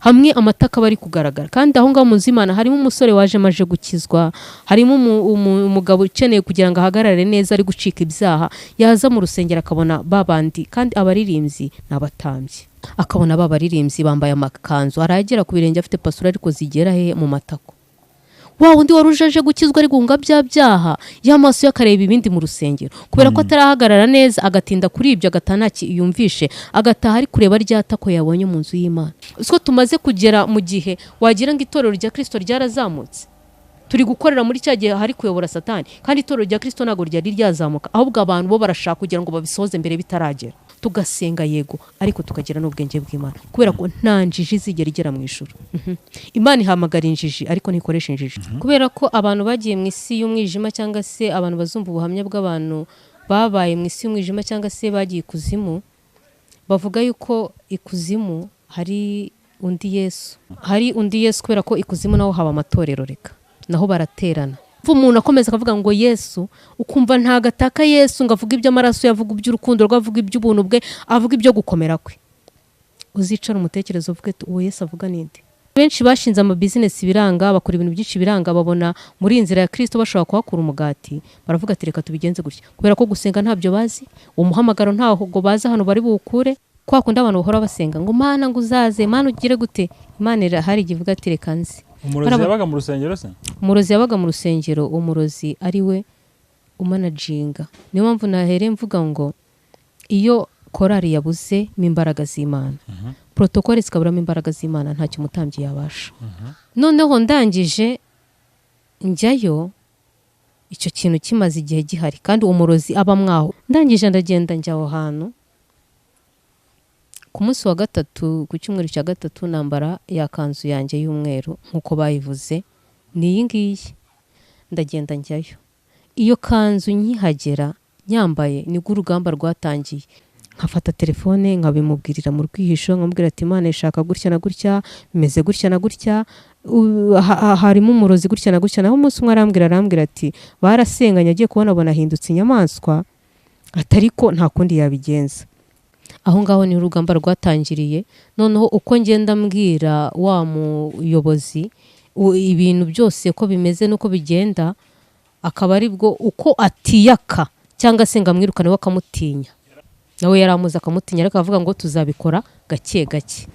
hamwe amataka bari kugaragara. Kandi aho ngaho muzimana harimo umusore waje maje gukizwa, harimo umugabo ukeneye kugira ngo ahagarare neza ari gucika ibyaha, yaza mu rusengero akabona babandi kandi abaririmbyi n'abatambyi, akabona babaririmbyi bambaye amakanzu, aragera ku birenge afite pasura ariko zigera he mu matako. Wa undi warujaje gukizwa ari gunga byaha y'amaso yakareba ibindi mu rusengero, kubera ko atarahagarara neza agatinda kuri ibyo agatanaki yumvishe, agataha ari kureba ryatako yabonye mu nzu y'Imana. Usko tumaze kugera mu gihe wagira ngo itorero rya Kristo ryarazamutse, turi gukorera muri cya gihe hari kuyobora Satani, kandi itorero rya Kristo ntago ryari ryazamuka, ahubwo abantu bo barashaka kugira ngo babisoze mbere bitaragera. Tugasenga yego, ariko tukagira n'ubwenge bw'Imana, kubera ko nta njiji zigera igera mu ijuru. Imana ihamagara injiji ariko ntikoresha injiji, kubera ko abantu bagiye mu isi y'umwijima, cyangwa se abantu bazumva ubuhamya bw'abantu babaye mu isi y'umwijima cyangwa se bagiye ikuzimu, bavuga yuko ikuzimu hari undi Yesu, kubera ko ikuzimu naho haba amatorero, reka naho baraterana. Umuntu akomeza akavuga ngo Yesu, ukumva ntagataka Yesu ngo avuga iby'amaraso, yavuga iby'urukundo rwe, avuga iby'ubuntu bwe, avuga ibyo gukomera kwe. Uzicara umutekerezo uvuge uwo Yesu avuga ninde? Benshi bashinze ama business biranga, bakora ibintu byinshi biranga, babona muri inzira ya Kristo bashobora kuhakura umugati, baravuga ati reka tubigenze gutya, kubera ko gusenga ntabyo bazi, umuhamagaro ntaho ngo baza hano bari bukure. Kwa kundi abantu bahora basenga ngo Mana ngo uzaze, Mana ugire gute, Imana irahari ivuga ati reka nzi. Umurozi yabaga mu rusengero se? Umurozi yabaga mu rusengero, umurozi ari we umanaginga. Niyo mpamvu nahere mvuga ngo iyo korari yabuze imbaraga z'Imana, protokole zikaburamo imbaraga z'Imana, ntacyo umutambyi yabasha. Noneho ndangije njyayo, icyo kintu kimaze igihe gihari kandi umurozi aba mwaho. Ndangije ndagenda njya aho hantu, ku munsi wa gatatu, ku cyumweru cya gatatu, nambara ya kanzu yanjye y'umweru nkuko bayivuze, ni iyi ngiyi. Ndagenda njyayo, iyo kanzu nkihagera nyambaye nibwo urugamba rwatangiye. Nkafata telefone nkabimubwirira mu rwihisho, nkamubwira ati Imana ishaka gutya na gutya, bimeze gutya na gutya, harimo umurozi gutya na gutya. Naho umunsi umwe arambwira ati barasenganye, agiye kubona abona ahindutse inyamaswa, atariko nta kundi yabigenza. Aho ngaho ni urugamba rwatangiriye. Noneho uko ngenda mbwira wa muyobozi ibintu byose ko bimeze nuko bigenda, akaba ari bwo uko atiyaka cyangwa se ngamwirukane wakamutinya. Nawe yaramuza akamutinya, ariko avuga ngo tuzabikora gake gake.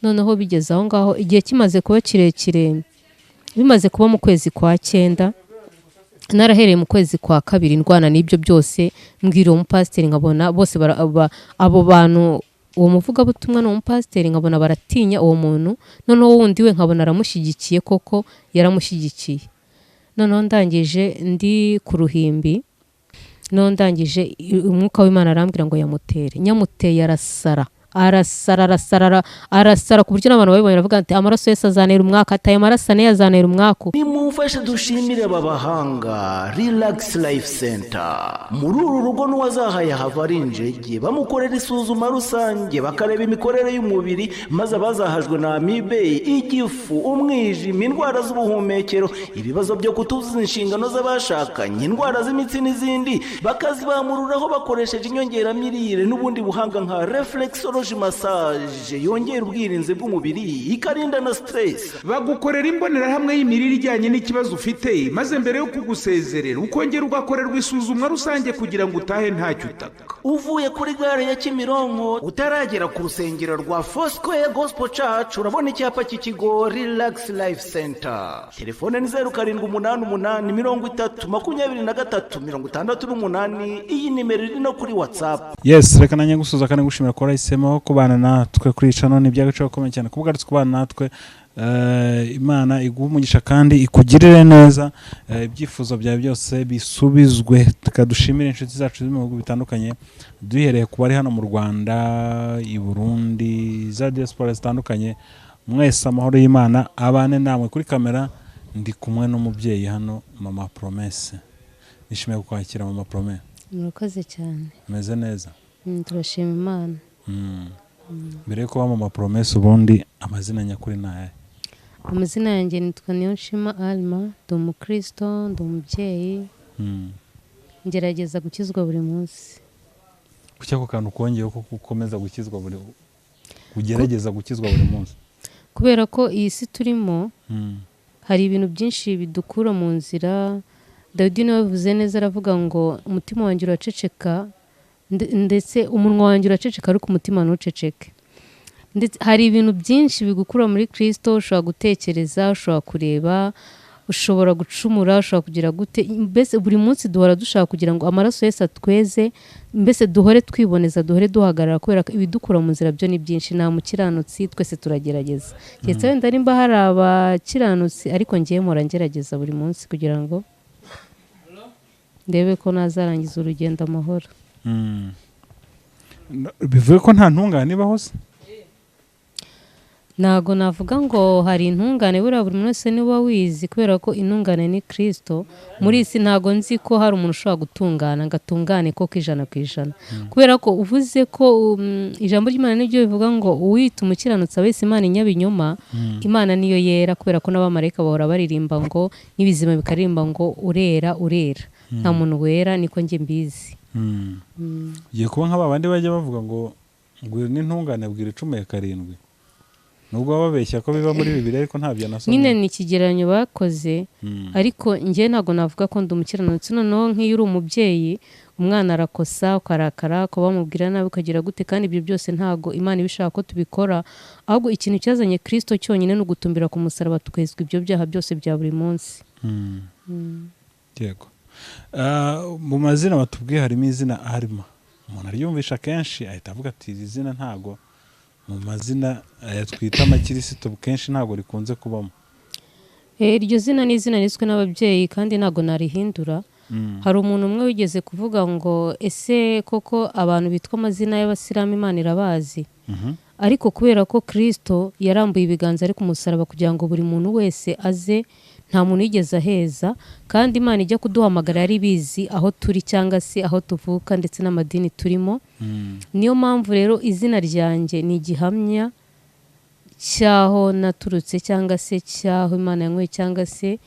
Noneho bigeze aho ngaho, igihe kimaze kuba kirekire, bimaze kuba mu kwezi kwa 9, narahereye mu kwezi kwa 2 ndwana n'ibyo byose, mbwira uwo mupasiteri nkabona bose abo bantu, uwo muvugabutumwa n'uwo mupasiteri nkabona baratinya uwo muntu. Noneho wundi we nkabona aramushyigikiye, koko yaramushyigikiye. Noneho ndangije ndi ku ruhimbi, ndangije umwuka w'Imana arambwira ngo yamutere. Nyamuteye arasara ku buryo n'abantu babibonye bavuga ati amaraso Yesu azanera umwaka, ataye amaraso ane azanera umwaka. Nimumfashe dushimire aba bahanga Relax Life Center. Muri uru rugo n'uwazahaye hava ari injege, bamukorera isuzuma rusange bakareba imikorere y'umubiri, maze abazahajwe na amibe, igifu, umwijima, indwara z'ubuhumekero, ibibazo byo kutuzuza inshingano z'abashakanye, indwara z'imitsi n'izindi, bakazibamururaho bakoresheje inyongeramirire n'ubundi buhanga nka reflexology massage yongera ubwirinzi bw'umubiri, ikarinda na stress. Bagukorera imbonerahamwe y'imirire ijyanye n'ikibazo ufite, maze mbere yo kugusezerera ukongera ugakorerwa isuzumwa rusange kugira ngo utahe ntacyo utaka. Uvuye kuri gare ya Kimironko utaragera ku rusengero rwa Foursquare Gospel Church, urabona icyapa cy'ikigo Relax Life Center. Telefone ni 0788 iyi nimero iri no kuri WhatsApp. Yes, reka nanye gusuza kandi gushimira ko rahisemo kubana natwe kuri channel. Ni byagaciye komeye cyane kubugaritse kubana natwe. Imana iguha umugisha kandi ikugirire neza, ibyifuzo byawe byose bisubizwe. Tukadushimira inshuti zacu mu bihugu bitandukanye, duhereye ku bari hano mu Rwanda, i Burundi, za diaspora zitandukanye. Mwese amahoro y'Imana abane namwe. Kuri kamera ndi kumwe n'umubyeyi hano, Mama Promesse. Nishimiye kukwakira Mama Promesse. Murakoze cyane. Meze neza? Turashima Imana. Mbere yo kuba Mama Promesse, ubundi amazina nyakuri naye? Amazina yanjye nitwa Niyonshima Alma, ndi umukristo, ndi umubyeyi. Ngerageza gukizwa buri munsi. Kuki ako kantu kongeyeho ko gukomeza gukizwa buri, ugerageza gukizwa buri munsi? kubera ko iyi si turimo hari ibintu byinshi bidukura mu nzira. Dawidi niwe wavuze neza, aravuga ngo umutima wanjye uraceceka ndetse umunwa wanjye uraceceka ariko umutima ntuceceke. Ndetse hari ibintu byinshi bigukura muri Kristo, ushobora gutekereza, ushobora kureba, ushobora gucumura, ushobora kugira gute. Mbese buri munsi duhora dushaka kugira ngo amaraso Yesu atweze, mbese duhore twiboneza, duhore duhagarara, kubera ko ibidukura mu nzira byo ni byinshi. Nta mukiranutsi, twese turagerageza. Ndetse wenda nimba hari abakiranutsi, ariko ngiye mpora ngerageza buri munsi kugira ngo ndebe ko nazarangiza urugendo amahoro. Bivuye ko nta ntungane ibaho se? Ntago navuga ngo hari intungane, buriya buri muntu wese niba wizi, kubera ko intungane ni Kristo. Muri isi ntago nzi ko hari umuntu ushobora gutungana ngo atungane koko 100%, kubera ko uvuze ko ijambo ry'Imana niryo bivuga ngo uwita umukiranutsi wese Imana inyabinyoma. Imana niyo yera, kubera ko n'abamarayika bahora baririmba ngo n'ibizima bikaririmba ngo urera urera. Nta muntu wera, niko njye mbizi. Giye kuba nk'abandi bajya bavuga ngo ngwira n'intungane bwira 17. Nubwo babeshya ko biba muri Bibiliya ariko ntabyo nasomye. Nyine ni ikigereranyo bakoze, ariko njye ntago navuga ko ndi umukiranutsi. Noneho nk'iyo uri umubyeyi, umwana arakosa ukarakara, ko bamubwira nabi ukagira gute, kandi ibyo byose ntago Imana ibishaka ko tubikora. Ahubwo ikintu cyazanye Kristo cyonyine no gutumbira ku musaraba tukwezwa ibyo byaha byose bya buri munsi. Yego. Mu mazina batubwiye harimo izina Arima. Umuntu aryumvisha kenshi ahita avuga ati iri zina ntago mu mazina twita amakirisitu kenshi ntago rikunze kubamo. Iryo zina ni izina riswe n'ababyeyi kandi ntago narihindura. Hari umuntu umwe wigeze kuvuga ngo ese koko abantu bitwa amazina y'abasilamu Imana irabazi. Ariko kubera ko Kristo yarambuye ibiganza ari ku musaraba kugira ngo buri muntu wese aze, nta muntu yigeze aheza, kandi Imana ijya kuduhamagara yari bizi aho turi cyangwa se aho tuvuka ndetse n'amadini turimo. Niyo mpamvu rero izina ryanjye ni igihamya cyaho naturutse cyangwa se cyaho Imana yanyweye cyangwa se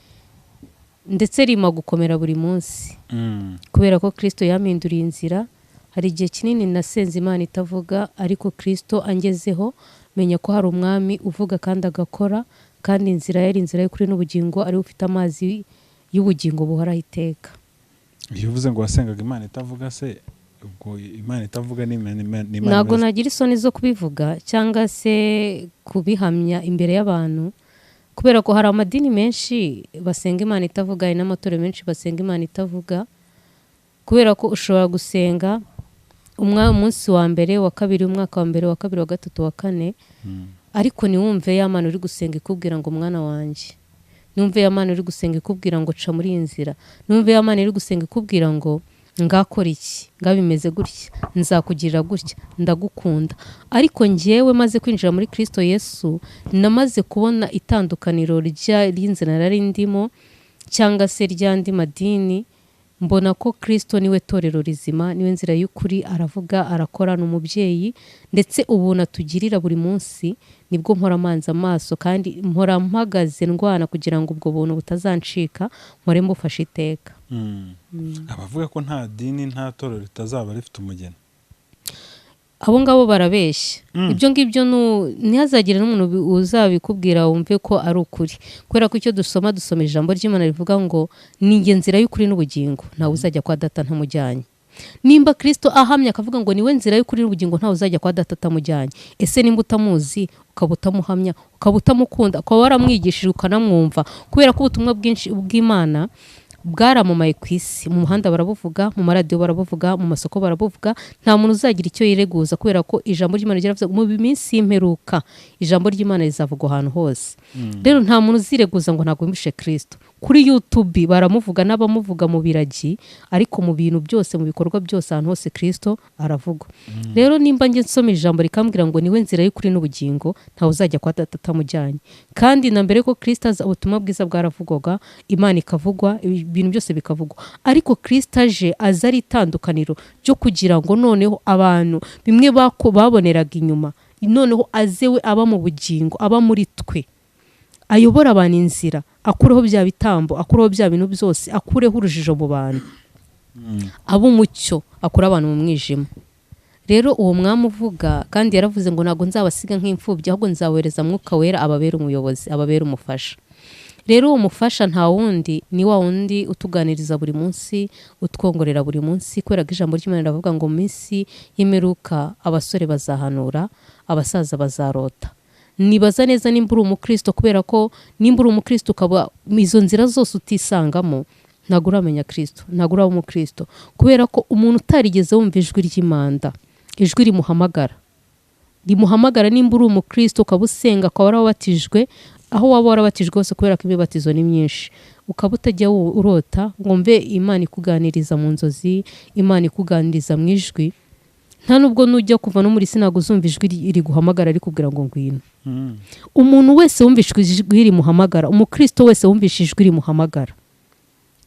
ndetse rima gukomera buri munsi. Kubera ko Kristo yampinduriye inzira. Hari igihe kinini nasenze Imana itavuga, ariko Kristo angezeho menya ko hari umwami uvuga kandi agakora, kandi inzira yari inzira y'ukuri n'ubugingo, ari ufite amazi y'ubugingo buhoraho iteka. Iyo uvuze ngo wasengaga Imana itavuga se, ubwo Imana itavuga ni Imana? Ntago nagira isoni zo kubivuga cyangwa se kubihamya imbere y'abantu, kubera ko hari amadini menshi basenga Imana itavuga, hari n'amatorero menshi basenga Imana itavuga. Kubera ko ushobora gusenga umunsi wa mbere, wa kabiri, umwaka wa mbere, wa kabiri, wa gatatu, wa kane, ariko niwumve ya Mana uri gusenga ikubwira ngo mwana wanjye, niwumve ya Mana uri gusenga ikubwira ngo ca muri inzira, niwumve ya Mana uri gusenga ikubwira ngo ngakora iki, ngabimeze gutya, nzakugirira gutya, ndagukunda. Ariko njyewe maze kwinjira muri Kristo Yesu, namaze kubona itandukaniro ry'inzira nari ndimo cyangwa se ry'andi madini. Mbona ko Kristo niwe torero rizima, niwe nzira y'ukuri, aravuga, arakora, n'umubyeyi, ndetse ubuntu atugirira buri munsi nibwo mpora manza amaso, kandi mpora mpagaze ndwana kugira ngo ubwo buntu butazancika, mpore mbufashe iteka. Abavuga ko nta dini nta torero ritazaba rifite umugeni, abo ngabo barabeshya. Ibyo ngibyo ntihazagire n'umuntu uzabikubwira wumve ko ari ukuri, kubera ko icyo dusoma ijambo ry'Imana rivuga ngo ni nzira y'ukuri n'ubugingo, ntawe uzajya kwa data ntamujyanye. Nimba Kristo ahamya akavuga ngo niwe nzira y'ukuri n'ubugingo, ntawe uzajya kwa data atamujyanye. Ese nimba utamuzi, ukaba utamuhamya, ukaba utamukunda, ukaba waramwigishije ukanamwumva, kubera ko ubutumwa bwinshi bw'Imana bwaramamaye ku isi, mu muhanda barabuvuga, mu maradiyo barabuvuga, mu masoko barabuvuga. Nta muntu uzagira icyo yireguza, kubera ko ijambo ry'Imana ryaravuze mu minsi y'imperuka ijambo ry'Imana rizavugwa ahantu hose. Rero nta muntu uzireguza ngo ntabwo yumvishe Kristo. Kuri YouTube baramuvuga n'abamuvuga mu biragi, ariko mu bintu byose, mu bikorwa byose, ahantu hose Kristo aravugwa. Rero nimba nge nsoma ijambo rikambwira ngo niwe nzira y'ukuri n'ubugingo, ntawe uzajya kwa data atamujyanye. Kandi na mbere ko Kristo aza, ubutumwa bwiza bwaravugwaga, Imana ikavugwa, ibintu byose bikavugwa. Ariko Kristo aje aza ari itandukaniro ryo kugira ngo noneho abantu bimwe baboneraga inyuma, noneho azewe aba mu bugingo, aba muri twe, ayobora abantu inzira, akureho bya bitambo, akureho bya bintu byose, akureho urujijo mu bantu, abo umucyo, akura abantu mu mwijima. rero uwo mwami uvuga kandi yaravuze ngo ntabwo nzabasiga nk'imfubyi ahubwo nzawohereza mwuka wera ababera umuyobozi ababera umufasha. Rero uwo mufasha nta wundi ni wa wundi utuganiriza buri munsi utwongorera buri munsi kubera ko ijambo ry'Imana riravuga ngo mu minsi y'imperuka abasore bazahanura abasaza bazarota. Nibaza neza nimba uri umukristo kubera ko nimba uri umukristo ukaba izo nzira zose utisangamo ntabwo uramenya Kristo, ntabwo uraba umukristo kubera ko umuntu utarigeze wumva ijwi ry'Imana, ijwi rimuhamagara nimba uri umukristo ukaba usenga ukaba warabatijwe aho waba warabatijwe hose kubera ko imibatizo ni myinshi, ukaba utajya urota ngo mve Imana ikuganiriza mu nzozi, Imana ikuganiriza mu ijwi, nta nubwo nujya kuva no muri sinago uzumva ijwi riguhamagara rikubwira ngo ngwino. Umuntu wese wumvishwe ijwi rimuhamagara, umukristo wese wumvishe ijwi rimuhamagara,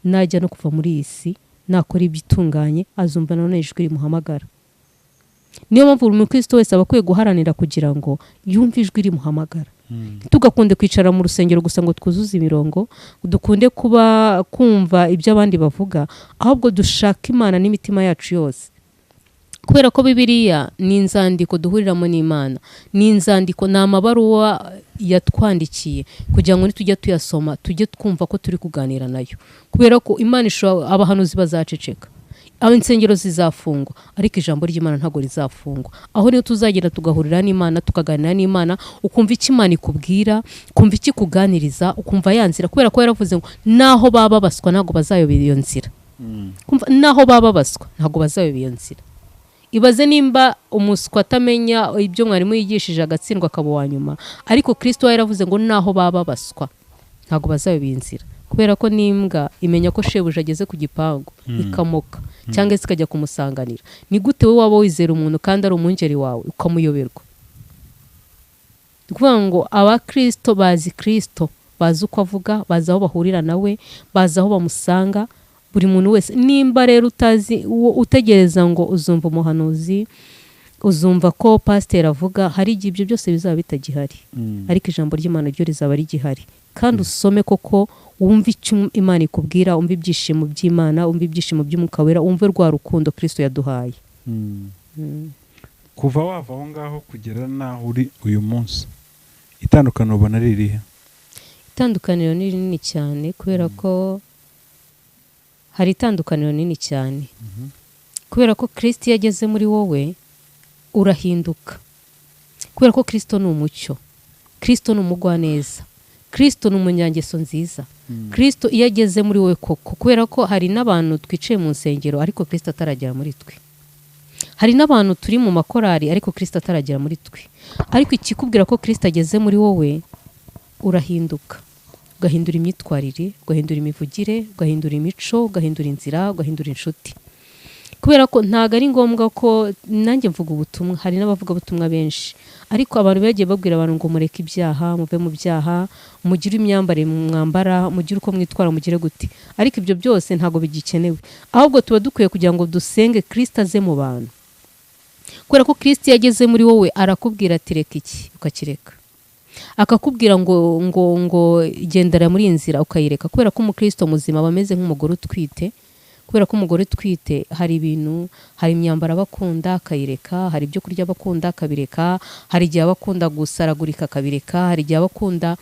najya no kuva muri iyi si nakora ibyitunganye azumva none ijwi rimuhamagara. Niyo mpamvu buri mukristo wese aba akwiye guharanira kugira ngo yumve ijwi rimuhamagara. Tugakunde kwicara mu rusengero gusa ngo twuzuze imirongo, dukunde kumva ibyo abandi bavuga, ahubwo dushaka Imana n'imitima yacu yose. Kubera ko Bibiliya ni inzandiko duhuriramo n'Imana, ni inzandiko, ni amabaruwa yatwandikiye kugira ngo nitujya tuyasoma tujye twumva ko turi kuganira nayo. Kubera ko Imana abahanuzi bazaceceka, insengero zizafungwa, ariko ijambo ry'Imana ntabwo rizafungwa. Aho niyo tuzagenda tugahurira n'Imana, tukaganira n'Imana, ukumva icyo Imana ikubwira, ukumva icyo ikuganiriza, ukumva yanzira, kubera ko yaravuze ngo naho baba baswa ntabwo bazayobera iyo nzira. Naho baba baswa ntabwo bazayobera iyo nzira. Ibaze nimba umuswa atamenya ibyo mwarimu yigishije agatsindwa akaba wa nyuma, ariko Kristo yaravuze ngo naho baba baswa ntabwo bazayobera inzira. Kubera ko n'imbwa imenya ko shebuja ageze ku gipangu ikamoka cyangwa se ikajya kumusanganira. Ni gute wowe waba wizera umuntu kandi ari umwungeri wawe ukamuyoberwa? Kuvuga ngo abakristo bazi Kristo, bazi uko avuga, bazi aho bahurira nawe, bazi aho bamusanga. Buri muntu wese nimba rero utazi utegereza ngo uzumva umuhanuzi, uzumva ko pasiteri avuga, hari igihe ibyo byose bizaba bitagihari, ariko ijambo ry'Imana ryo rizaba rigihari. Kandi usome koko wumva icyo Imana ikubwira, wumva ibyishimo by'Imana, wumva ibyishimo by'Umwuka Wera, wumve rwa rukundo Kristo yaduhaye. Kuva wava aho ngaho kugera naho uri uyu munsi, itandukaniro ubona ari irihe? Itandukaniro ni rinini cyane kubera ko hari itandukaniro nini cyane. Kubera ko Kristo yageze muri wowe urahinduka. Kubera ko Kristo ni umucyo, Kristo ni umugwaneza, Kristo ni umunyangeso nziza. Kristo iyo ageze muri wowe koko, kubera ko hari n'abantu twicaye mu nsengero ariko Kristo ataragera muri twe. Hari n'abantu turi mu makorari ariko Kristo ataragera muri twe. Ariko ikikubwira ko Kristo ageze muri wowe urahinduka. Ugahindura imyitwarire, ugahindura imivugire, ugahindura imico, ugahindura inzira, ugahindura inshuti. Kubera ko ntago ari ngombwa ko nanjye mvuga ubutumwa, hari n'abavuga ubutumwa benshi, ariko abantu bagiye babwira abantu ngo mureke ibyaha, muve mu byaha, mugire imyambare mwambara, mugire uko mwitwara, mugire gute. Ariko ibyo byose ntago bigikenewe, ahubwo tuba dukwiye kugira ngo dusenge Kristo aze mu bantu. Kubera ko Kristo yageze muri wowe arakubwira ati reka iki, ukakireka. Akakubwira ngo gendera muri inzira ukayireka. Kubera ko umukristo muzima bameze nk'umugore utwite. Kubera ko umugore utwite hari ibintu, hari imyambaro abakunda akayireka, hari ibyo kurya abakunda akabireka, hari igihe abakunda gusaragurika akabireka, hari igihe abakunda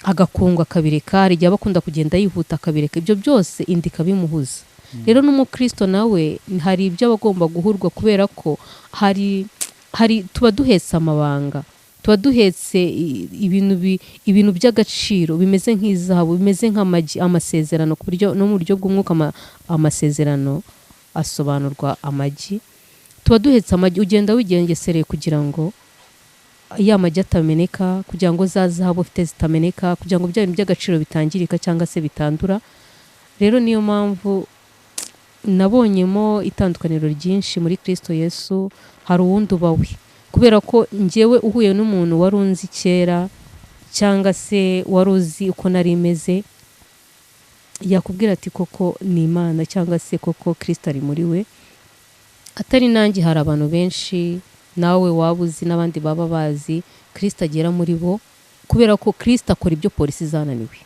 agakungwa akabireka, hari igihe abakunda kugenda yihuta akabireka. Ibyo byose indika bimuhuza. Rero n'umukristo nawe hari ibyo abagomba guhurwa, kubera ko hari tuba duhetse amabanga, tuba duhetse ibintu by'agaciro bimeze nk'izahabu, bimeze nk'amagi, amasezerano, ku buryo no mu buryo bw'umwuka amasezerano asobanurwa amagi. Tuba duhetse amagi, ugenda wigengesereye kugira ngo ya magi atameneka, kugira ngo za zahabu ufite zitameneka, kugira ngo bya bintu by'agaciro bitangirika cyangwa se bitandura. Rero niyo mpamvu nabonyemo itandukaniro ryinshi muri Kristo Yesu. Hari uwundi ubawe, kubera ko njyewe uhuye n'umuntu wari unzi kera cyangwa se wari uzi uko nari imeze, yakubwira ati koko ni Imana cyangwa se koko Kristo ari muri we. Atari nanjye, hari abantu benshi nawe waba uzi n'abandi baba bazi Kristo agera muri bo, kubera ko Kristo akora ibyo polisi zananiwe,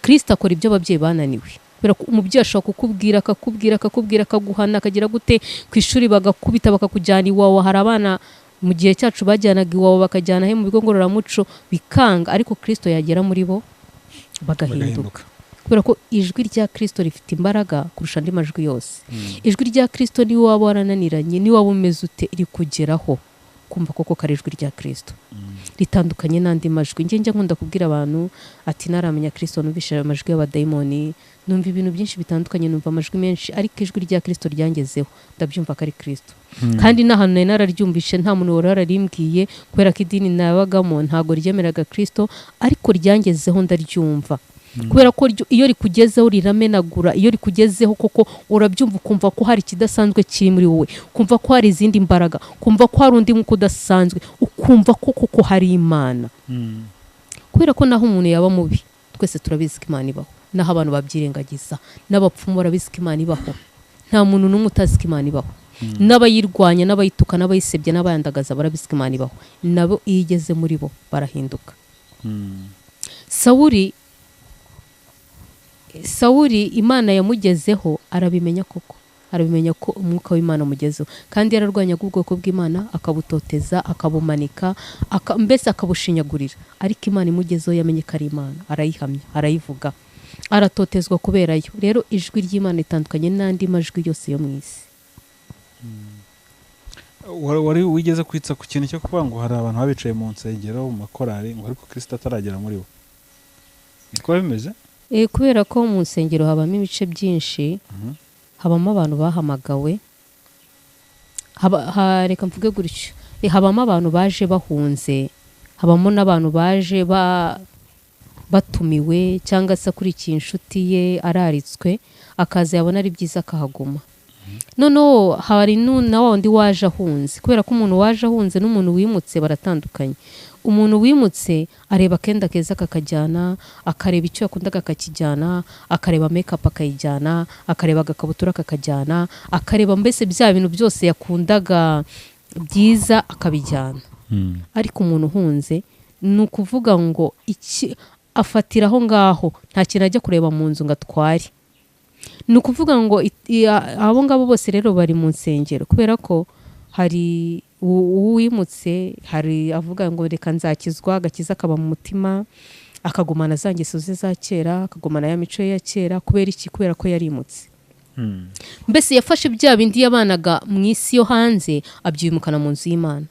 Kristo akora ibyo ababyeyi bananiwe, kubera ko umubyeyi ashobora akakubwira akaguhana akagira gute, ku ishuri bagakubita bakakujyana iwawa. Hari abana mu gihe cyacu bajyanaga iwawa bakajyana he mu bigo ngororamuco bikanga, ariko Kristo yagera muri bo bagahinduka. Kubera ko ijwi rya Kristo rifite imbaraga kurusha andi majwi yose. Ijwi rya Kristo ni waba warananiranye, ni waba umeze ute, rikugeraho kumva koko kari ijwi rya Kristo. Ritandukanye n'andi majwi. Njye nkunda kubwira abantu ati naramenya Kristo numvisha amajwi y'abadayimoni, numva ibintu byinshi bitandukanye, numva amajwi menshi, ariko ijwi rya Kristo ryangezeho ndabyumva kari Kristo. Kandi n'ahantu nari nararyumvishe nta muntu wari wararimbwiye, kubera ko idini nabagamo ntago ryemeraga Kristo, ariko ryangezeho ndaryumva. Kubera ko iyo rikugezeho riramenagura, iyo rikugezeho koko urabyumva ukumva ko hari kidasanzwe kiri muri wowe, kumva ko hari izindi mbaraga, kumva ko hari undi mwuka udasanzwe, ukumva ko koko hari Imana. Kubera ko naho umuntu yaba mubi, twese turabizi ko Imana ibaho, naho abantu babyirengagiza, n'abapfumu barabizi ko Imana ibaho, nta muntu n'umwe utazi ko Imana ibaho. N'abayirwanya, n'abayituka, n'abayisebya, n'abayandagaza barabizi ko Imana ibaho, nabo iyo igeze muri bo barahinduka. Sawuli Imana yamugezeho arabimenya koko, arabimenya ko umwuka w'Imana mugezeho, kandi yararwanyaga ubwoko bw'Imana akabutoteza, akabumanika, mbese akabushinyagurira, ariko Imana imugezeho yamenye ko ari Imana, arayihamya, arayivuga, aratotezwa kubera yo. Rero ijwi ry'Imana ritandukanye n'andi majwi yose yo mu isi. Wari wigeze kwitsa ku kintu cyo kuvuga ngo hari abantu babicaye mu nsengero mu makorari ngo ariko Kristo ataragera muri bo, niko bimeze? Kubera ko mu nsengero habamo ibice byinshi, habamo abantu bahamagawe, reka mvuge gutyo, habamo abantu baje bahunze, habamo n'abantu baje batumiwe cyangwa se akurikiye inshuti ye araritswe, akaza yabona ari byiza akahaguma. Noneho hari na wundi waje ahunze, kubera ko umuntu waje ahunze n'umuntu wimutse baratandukanye. Umuntu wimutse areba akenda keza kakajyana, akareba icyo yakundaga akakijyana, akareba make-up akayijyana, akareba agakabutura kakajyana, akareba mbese bya bintu byose yakundaga byiza akabijyana. Ariko umuntu uhunze ni ukuvuga ngo afatira aho ngaho, nta kintu ajya kureba mu nzu ngo atware. Ni ukuvuga ngo abo ngabo bose rero bari mu nsengero, kubera ko hari uwimutse, hari avuga ngo reka nzakizwa, agakiza akaba mu mutima, akagumana za ngeso ze za kera, akagumana ya mico ye ya kera. Kubera iki? Kubera ko yarimutse. Mbese yafashe bya bindi yabanaga mu isi yo hanze abyimukana mu nzu y'Imana.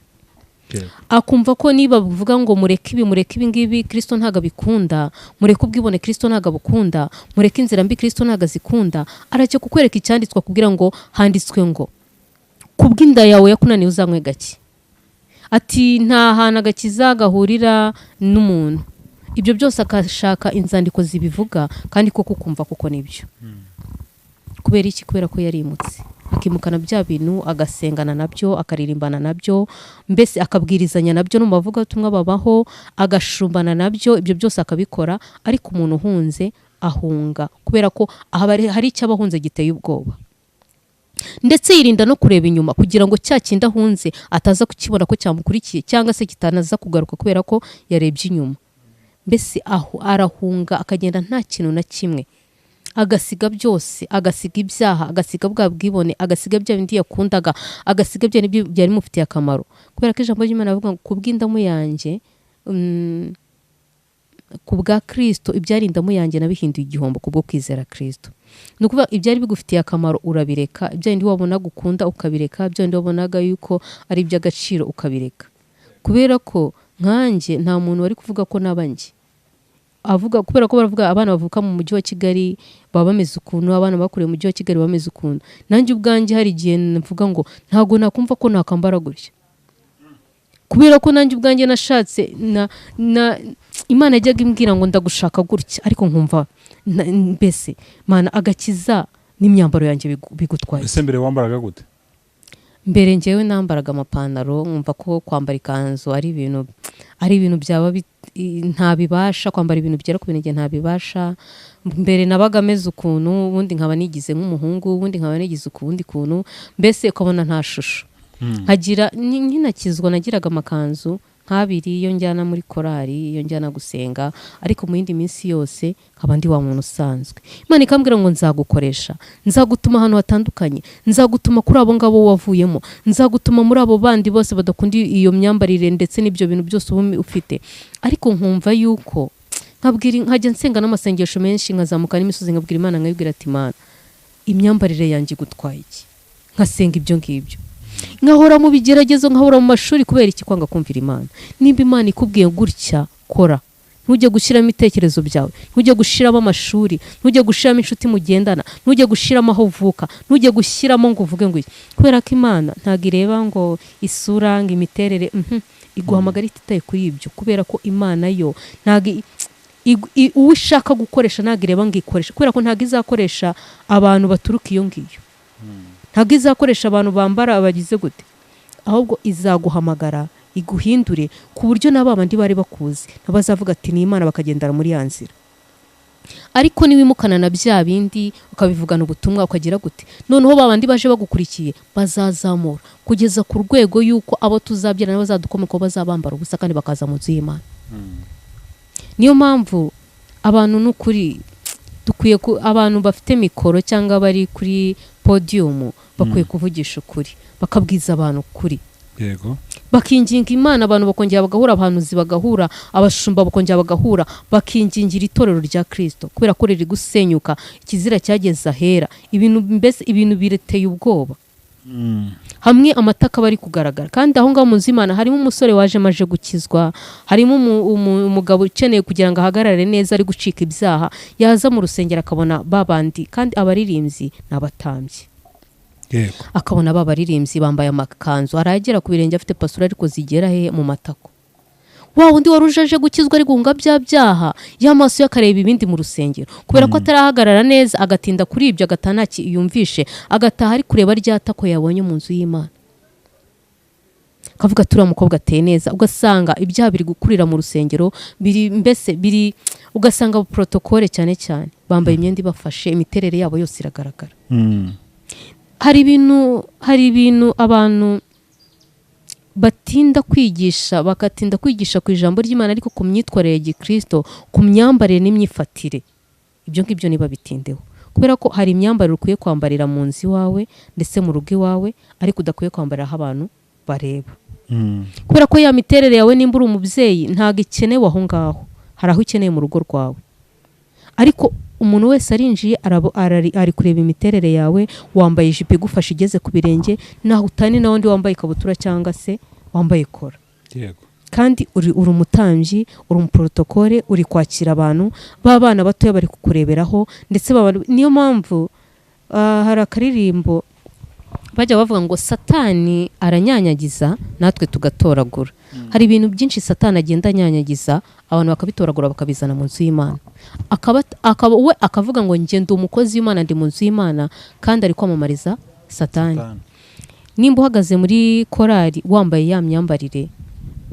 Akumva ko niba bavuga ngo mureke ibi ngibi Kristo ntago abikunda, mureke ubwibone Kristo ntago abukunda, mureke inzira mbi Kristo ntago azikunda, aracyo kukwereka icyanditswa kugira ngo handitswe ngo kubw'inda yawe yakunaniye uzanywe gake. Ati nta hantu agakiza gahurira n'umuntu. Ibyo byose akashaka inzandiko zibivuga, kandi koko kumva kuko nibyo. Kubera iki? Kubera ko yarimutse, akimukana bya bintu, agasengana nabyo, akaririmbana nabyo, mbese akabwirizanya nabyo, no mu bavugabutumwa babaho, agashumbana nabyo. Ibyo byose akabikora. Ariko umuntu uhunze ahunga kubera ko hari icyo abahunze giteye ubwoba, ndetse yirinda no kureba inyuma kugira ngo cya kindi ahunze ataza kukibona ko cyamukurikiye, cyangwa se kitanaza kugaruka kubera ko yarebye inyuma. Mbese arahunga akagenda nta kintu na kimwe, agasiga byose, agasiga ibyaha, agasiga bwa bwibone, agasiga bya bindi yakundaga, agasiga bya bindi byari mufitiye akamaro. Kubera ko ijambo ry'Imana rivuga ngo kubw'indamu yanjye, ku bwa Kristo, ibyari indamu yanjye nabihinduye igihombo kubwo kwizera Kristo. Ni ukuvuga ibyari bigufitiye akamaro urabireka, ibyo bindi wabona gukunda ukabireka, ibyo bindi wabonaga yuko ari iby'agaciro ukabireka. Kubera ko nkanjye nta muntu wari kuvuga ko nabanjye avuga, kubera ko baravuga abana bavuka mu mujyi wa Kigali baba bameze ukuntu, abana bakuriye mu mujyi wa Kigali bameze ukuntu. Nanjye ubwanjye hari igihe mvuga ngo ntago nakumva ko nakambara gutya, kubera ko nanjye ubwanjye nashatse Imana yajyaga imbwira ngo ndagushaka gutya, ariko nkumva mbese Mana agakiza n'imyambaro yanjye bigutwaye. Ese mbere wambaraga gute? Mbere njyewe nambaraga amapantaro, nkumva ko kwambara ikanzu ari ibintu byaba ntabibasha, kwambara ibintu byera ku bintu ntabibasha. Mbere nabaga meze ukuntu, ubundi nkaba nigize nk'umuhungu, ubundi nkaba nigize ukundi kuntu, mbese ukabona nta shusho. Nkagira nkinakizwa nagiraga amakanzu nk'abiri iyo njyana muri korali, iyo njyana gusenga, ariko mu yindi minsi yose nkaba ndi wa muntu usanzwe. Imana ikambwira ngo nzagukoresha, nzagutuma ahantu hatandukanye, nzagutuma kuri abo ngabo wavuyemo, nzagutuma muri abo bandi bose badakunda iyo myambarire ndetse n'ibyo bintu byose uba ufite. Ariko nkumva yuko nkajya nsenga n'amasengesho menshi, nkazamuka n'imisozi nkabwira Imana, nkayibwira ati Imana, imyambarire yanjye gutwaye iki? Nkasenga ibyo ngibyo, nkahora mu bigeragezo, nkahora mu mashuri. Kubera iki? Kwanga kumvira Imana. Nimba Imana ikubwiye gutya, kora. Ntujye gushyiramo ibitekerezo byawe, ntujye gushyiramo amashuri, ntujye gushyiramo inshuti mugendana, ntujye gushyiramo aho uvuka, ntujye gushyiramo ngo uvuge ngo iki. Kubera ko Imana ntabwo ireba ngo isura, ngo imiterere, iguhamagara ititaye kuri ibyo. Kubera ko Imana yo ntabwo uwo ishaka gukoresha ntabwo ireba ngo ikoresha, kubera ko ntabwo izakoresha abantu baturuka iyo ngiyo, ntabwo izakoresha abantu bambara abagize gute, ahubwo izaguhamagara iguhindure ku buryo n'abandi bari bakuzi ntabazavuga ati ni Imana, bakagendera muri ya nzira. Ariko niwimukana na bya bindi ukabivugana ubutumwa ukagira gute, noneho babandi baje bagukurikiye bazazamura kugeza ku rwego yuko abo tuzabyara n'abazadukomoka bazabambara ubusa kandi bakaza mu nzu y'Imana. Niyo mpamvu abantu n'ukuri dukwiye abantu bafite mikoro cyangwa bari kuri podium bakwiye kuvugisha ukuri, bakabwiza abantu ukuri. Yego. Bakinginga Imana, abantu bakongera bagahura, abahanuzi bagahura, abashumba bakongera bagahura, bakingingira itorero rya Kristo, kubera ko riri gusenyuka, ikizira cyageze ahera, ibintu bireteye ubwoba. Hamwe amataka bari kugaragara, kandi aho ngaho mu nzu y'Imana harimo umusore waje maje gukizwa, harimo umugabo ukeneye kugira ngo ahagarare neza ari gucika ibyaha, yaza mu rusengero akabona babandi, kandi abaririmbyi n'abatambyi. Yego. Akabona babaririmbyi bambaye amakanzu, aragera ku birenge afite pasura ariko zigera he mu matako. Wa wundi warujaje gukizwa ari guhunga bya byaha, y'amaso yakareba ibindi mu rusengero, kubera ko atarahagarara neza, agatinda kuri ibyo, agatana yumvishe, agataha ari kureba rya tako yabonye mu nzu y'Imana. Kavuga turiya mukobwa ateye neza, ugasanga ibyaha biri gukurira mu rusengero, biri ugasanga protokole cyane cyane, bambaye imyenda ibafashe, imiterere yabo yose iragaragara. Hari ibintu abantu bakatinda kwigisha ku ijambo ry'Imana, ariko ku myitwarire ya Gikristo, ku myambarire n'imyifatire, ibyo ngibyo niba bitindeho. Kubera ko hari imyambarire ukwiye kwambarira mu nzu iwawe ndetse mu rugo iwawe, ariko udakwiye kwambarira aho abantu bareba. Kubera ko ya miterere yawe, nimba uri umubyeyi, ntabwo ikenewe aho ngaho, hari aho ukeneye mu rugo rwawe. Ariko umuntu wese arinjiye ari kureba imiterere yawe, wambaye ijipo igufasha igeze ku birenge, naho utani na wundi wambaye ikabutura cyangwa se wambaye kora. Yego. Kandi uri umutambyi, uri umuprotokole, uri kwakira abantu, b'abana batoya bari kukureberaho, ndetse niyo mpamvu hari akaririmbo bajya bavuga ngo Satani aranyanyagiza natwe tugatoragura. Hari ibintu byinshi Satani agenda anyanyagiza, abantu bakabitoragura bakabizana mu nzu y'Imana. We akavuga ngo njye ndi umukozi w'Imana, ndi mu nzu y'Imana, kandi ari kwamamariza Satani. Nimba uhagaze muri korali wambaye ya myambarire,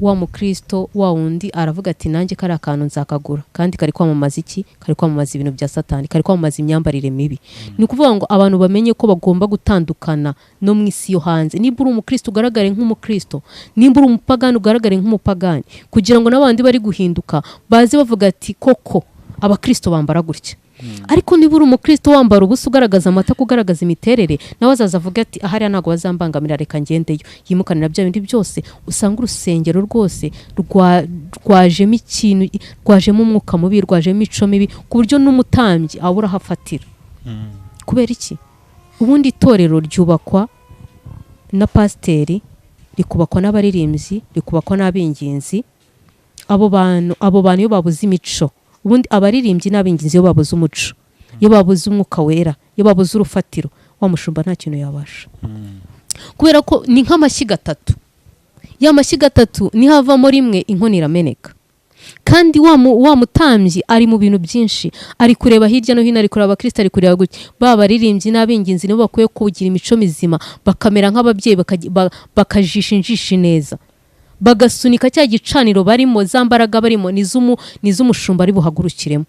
wa mukristo wa wundi aravuga ati nanjye kari akantu nzakagura, kandi kari kwamamaza iki? Kari kwamamaza ibintu bya Satani, kari kwamamaza imyambarire mibi. Ni ukuvuga ngo abantu bamenye ko bagomba gutandukana no mu isi yo hanze. Nimba uri umukristo ugaragare nk'umukristo, nimba uri umupagani ugaragare nk'umupagani, kugira ngo n'abandi bari guhinduka baze bavuga ati koko abakristo bambara gutya. Ariko niba uri umukristo wambara ubusa, ugaragaza amatako, ugaragaza imiterere, nawe azaza avuga ati ahari ntabwo bazambangamira, reka ngendeyo, yimukanira bya bindi byose. Usanga urusengero rwose rwajemo ikintu, rwajemo umwuka mubi, rwajemo imico mibi, ku buryo n'umutambyi abura ahafatira. Kubera iki? Ubundi itorero ryubakwa na pasiteri, rikubakwa n'abaririmbyi, rikubakwa n'abinginzi. Abo bantu iyo babuze imico, ubundi abaririmbyi n'abinginzi iyo babuze umuco, iyo babuze umwuka wera, iyo babuze urufatiro, wa mushumba nta kintu yabasha. Kubera ko ni nk'amashyiga atatu, ya mashyiga atatu niho havamo rimwe inkono irameneka. Kandi wa mutambyi ari mu bintu byinshi, ari kureba hirya no hino, ari kureba abakristo, ari kureba gutya. Baririmbyi n'abinginzi nibo bakwiye kugira imico mizima, bakamera nk'ababyeyi, bakajisha injishi neza, bagasunika cya gicaniro barimo, za mbaraga barimo n'iz'umushumba ari buhagurukiremo.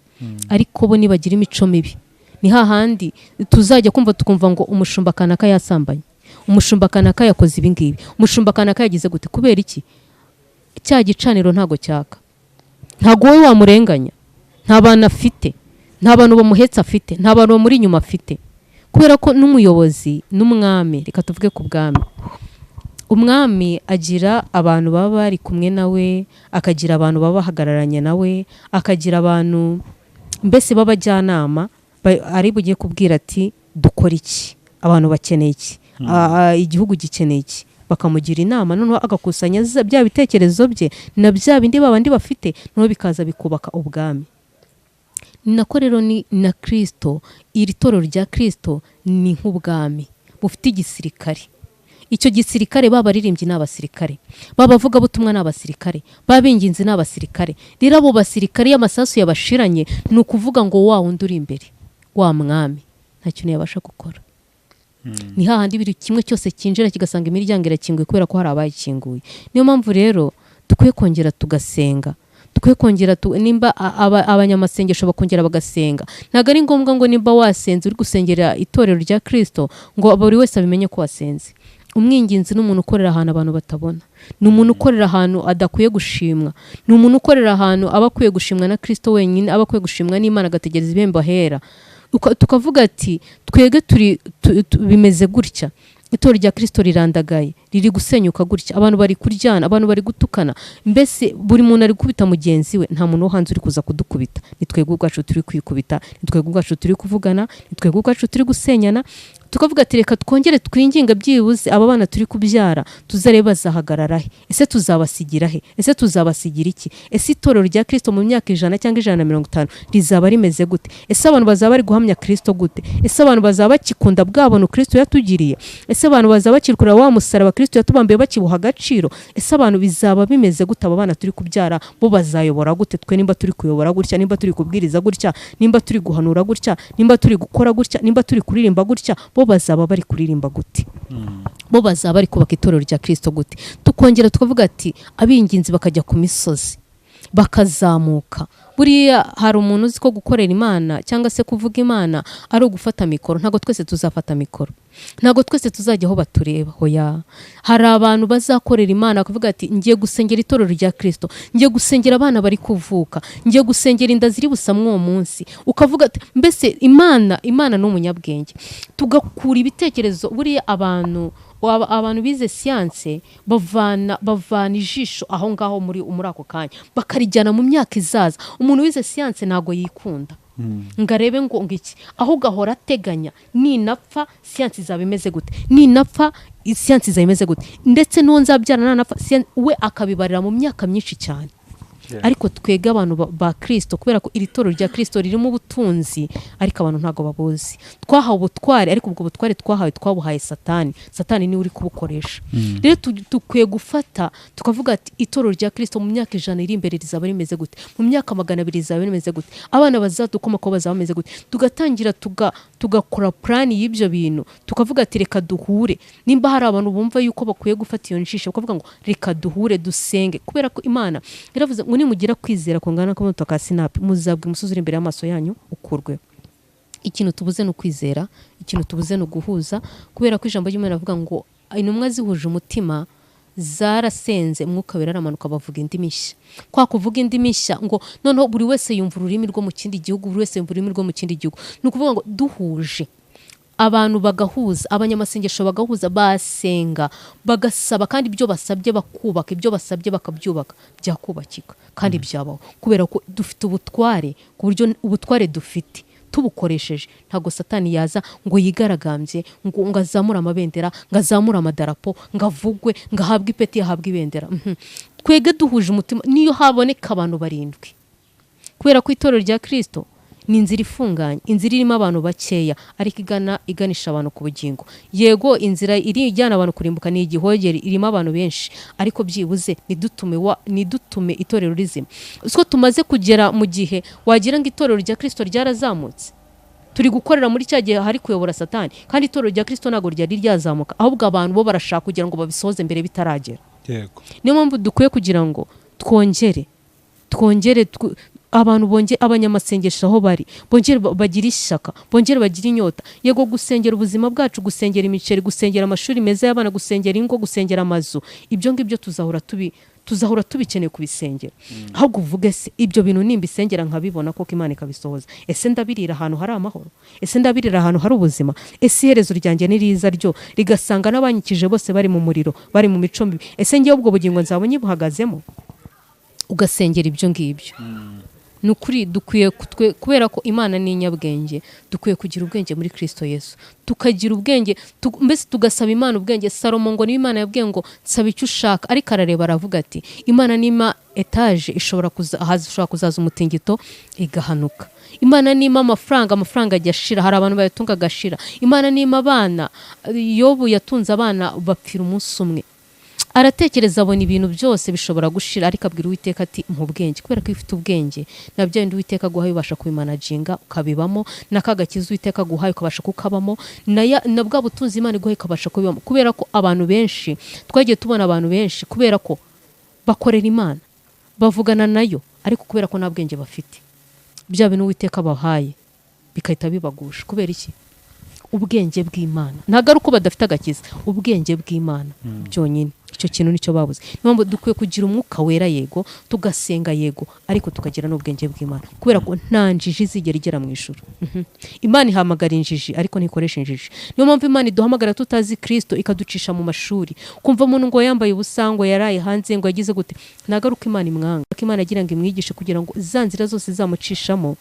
Ariko bo nibagira imico mibi, ni hahandi tuzajya tukumva ngo umushumba kanaka yasambanye, umushumba kanaka yakoze ibi ngibi, umushumba kanaka yagize gute. Kubera iki? cya gicaniro ntago cyaka, ntago wowe wamurenganya, nta bantu afite, nta bantu bamuhetsa afite, nta bantu bamuri inyuma afite, kubera ko n'umuyobozi n'umwami, reka tuvuge ku bwami, umwami agira abantu baba bari kumwe nawe, akagira abantu baba bahagararanye nawe, akagira abantu mbese b'abajyanama ari bugiye kubwira ati dukora iki, abantu bakeneye iki, igihugu gikeneye iki, bakamugira inama, noneho agakusanya bya bitekerezo bye na bya bindi babandi bafite, noneho bikaza bikubaka ubwami. Ni nako rero ni na Kristo, iri torero rya Kristo ni nk'ubwami bufite igisirikare. Icyo gisirikare babaririmbyi n'abasirikare, babavuga butumwa n'abasirikare, babinginzi n'abasirikare. Rero abo basirikare y'amasasu yabashiranye, ni ukuvuga ngo wa wundi uri imbere, wa mwami nta kintu yabasha gukora. Ni hahandi biri kimwe cyose kinjira kigasanga imiryango irakinguye kubera ko hari abayikinguye. Niyo mpamvu rero dukwiye kongera tugasenga, dukwiye kongera nimba abanyamasengesho bakongera bagasenga. Ntago ari ngombwa ngo nimba wasenze uri gusengera itorero rya Kristo ngo buri wese abimenye ko wasenze. Umwinginzi n'umuntu ukorera ahantu abantu batabona, ni umuntu ukorera ahantu adakwiye gushimwa, ni umuntu ukorera ahantu aba akwiye gushimwa na Kristo wenyine, aba akwiye gushimwa n'Imana, agategereza ibihembo ahera. Tukavuga ati twege bimeze gutya, itorero rya Kristo rirandagaye, riri gusenyuka gutya, abantu bari kuryana, abantu bari gutukana, mbese buri muntu ari kubita mugenzi we, nta muntu wo hanze uri kuza kudukubita. Ni twebwe ubwacu turi kwikubita, ni twebwe ubwacu turi kuvugana, ni twebwe ubwacu turi gusenyana. Tukavuga ati reka twongere twinginga byibuze aba bana turi kubyara tuzareba bazahagarara he, ese tuzabasigira he, ese tuzabasigira iki, ese itorero rya Kristo mu myaka 100 cyangwa 150 rizaba rimeze gute, ese abantu bazaba bari guhamya Kristo gute, ese abantu bazaba bakikunda bwabona Kristo yatugiriye, ese abantu bazaba bakirukura wa musaraba Kristo yatubambiye bakibuha agaciro, ese abantu bizaba bimeze gute, aba bana turi kubyara bo bazayobora gute, twe nimba turi kuyobora gutya, nimba turi kubwiriza gutya, nimba turi guhanura gutya, nimba turi gukora gutya, nimba turi kuririmba gutya, bo bazaba bari kuririmba gute, bo bazaba bari kubaka itorero rya Kristo gute. Tukongera tukavuga ati abinginzi bakajya ku misozi bakazamuka. Buriya hari umuntu uzi ko gukorera Imana cyangwa se kuvuga Imana ari ugufata mikoro. Ntago twese tuzafata mikoro, ntago twese tuzajya aho batureba, hoya. Hari abantu bazakorera Imana bakavuga ati ngiye gusengera itorero rya Kristo, ngiye gusengera abana bari kuvuka, ngiye gusengera inda ziri busamwe uwo munsi. Ukavuga ati mbese Imana ni umunyabwenge. Tugakura ibitekerezo. Buriya abantu bize siyanse bavana ijisho aho ngaho muri ako kanya bakarijyana mu myaka izaza. Umuntu wize siyanse ntago yikunda ngarebe ngo iki, aho gahora ateganya ninapfa siyanse izaba imeze gute, ninapfa siyanse izaba imeze gute, ndetse n'uwo nzabyara nanapfa we akabibarira mu myaka myinshi cyane. Ariko twega abantu ba Kristo, kubera ko iri torero rya Kristo ririmo ubutunzi ariko abantu ntago babuzi. Twahawe ubutware, ariko ubwo butware twabuhaye Satani ni uri kubukoresha. Rero tukwiye gufata tukavuga ati itorero rya Kristo mu myaka 100 iri imbere rizaba rimeze gute, mu myaka 200 rizaba rimeze gute, abana bazadukoma ko bazaba bameze gute. Tugatangira tugakora plan y'ibyo bintu, tukavuga ati reka duhure. Nimba hari abantu bumva yuko bakwiye gufata iyo njisho, bakavuga ngo reka duhure dusenge, kubera ko Imana iravuze ngo nimugira kwizera kungana k'umuto ka sinapi muzabwe umusozi imbere y'amaso yanyu ukurwe. Ikintu tubuze no kwizera, ikintu tubuze no guhuza, kubera ko ijambo ry'Imana rivuga ngo intumwa zihuje umutima zarasenze, mwuka wera aramanuka bavuga indi mishya. Kwa kuvuga indi mishya ngo noneho buri wese yumva ururimi rwo mu kindi gihugu, buri wese yumva ururimi rwo mu kindi gihugu. Ni ukuvuga ngo duhuje abantu bagahuza, abanyamasengesho bagahuza, basenga bagasaba, kandi ibyo basabye bakubaka, ibyo basabye bakabyubaka, byakubakika kandi byabaho, kubera ko dufite ubutware, ku buryo ubutware dufite tubukoresheje ntago Satani yaza ngo yigaragambye ngo azamura amabendera, ngo azamura amadarapo, ngo avugwe, ngo ahabwe ipeti, yahabwe ibendera. Twege duhuje umutima niyo haboneka abantu 7, kubera ko itorero rya Kristo ni inzira ifunganye, inzira irimo abantu bakeya ariko iganisha abantu ku bugingo. Yego inzira iri ijyana abantu kurimbuka ni igihogeri, irimo abantu benshi, ariko byibuze nidutume itorero rizima. Uko tumaze kugera mu gihe wagira ngo itorero rya Kristo ryarazamutse, turi gukorera muri cya gihe hari kuyobora Satani, kandi itorero rya Kristo ntago ryari ryazamuka, ahubwo abantu bo barashaka kugira ngo babisoze mbere bitaragera. Yego niyo mpamvu dukwiye kugira ngo twongere abantu bongere, abanyamasengesho aho bari bongere bagira ishyaka, bongere bagira inyota. Yego gusengera ubuzima bwacu, gusengera imiceri, gusengera amashuri meza y'abana, gusengera ingo, gusengera amazu, ibyo ngibyo tuzahora tuzahora tubikeneye kubisengera ahubwo uvuge se ibyo bintu nimbisengera nkabibona koko Imana ikabisohoza ese ndabirira ahantu hari amahoro ese ndabirira ahantu hari ubuzima ese iherezo ryanjye ni riza ryo rigasanga n'abanyikije bose bari mu muriro bari mu mico mibi ese ngiye ubwo bugingo nzabonye buhagazemo ugasengera ibyo ngibyo nukuri dukwiye kubera ko Imana ni inyabwenge dukwiye kugira ubwenge muri Kristo Yesu tukagira ubwenge mbese tugasaba Imana ubwenge Salomo ngo ni Imana yabwiye ngo nsaba icyo ushaka ariko arareba aravuga ati Imana nima etage ishobora kuzaza umutingito igahanuka Imana nima amafaranga ajya ashira hari abantu bayatunga agashira Imana nima abana Yobu yatunze abana bapfira umunsi umwe aratekereza abona ibintu byose bishobora gushira ariko abwira Uwiteka ati mu bwenge kubera ko ifite ubwenge nabyo ndi Uwiteka guhaye ubasha kubimanaginga ukabibamo nakagakiza Uwiteka guhaye ukabasha kukabamo na bwa butunzi Imana iguhaye ukabasha kubibamo kubera ko abantu benshi twagiye tubona abantu benshi kubera ko bakorera Imana bavugana nayo ariko kubera ko nta bwenge bafite bya bintu Uwiteka bahaye bikahita bibagusha kubera iki ubwenge bw'Imana ntago ari uko badafite agakiza ubwenge bw'Imana byonyine icyo kintu nicyo babuze niyo dukwiye kugira umwuka wera yego tugasenga yego ariko tukagira n'ubwenge bw'Imana kubera ko nta njiji zigera igera mu ijuru Imana ihamagara injiji ariko ntikoresha injiji niyo mpamvu Imana iduhamagara tutazi Kristo ikaducisha mu mashuri kumva umuntu ngo yambaye ubusango yaraye hanze ngo yagize gute nagaruka Imana imwanga ko Imana agira ngo imwigishe kugira ngo za nzira zose zamucishamo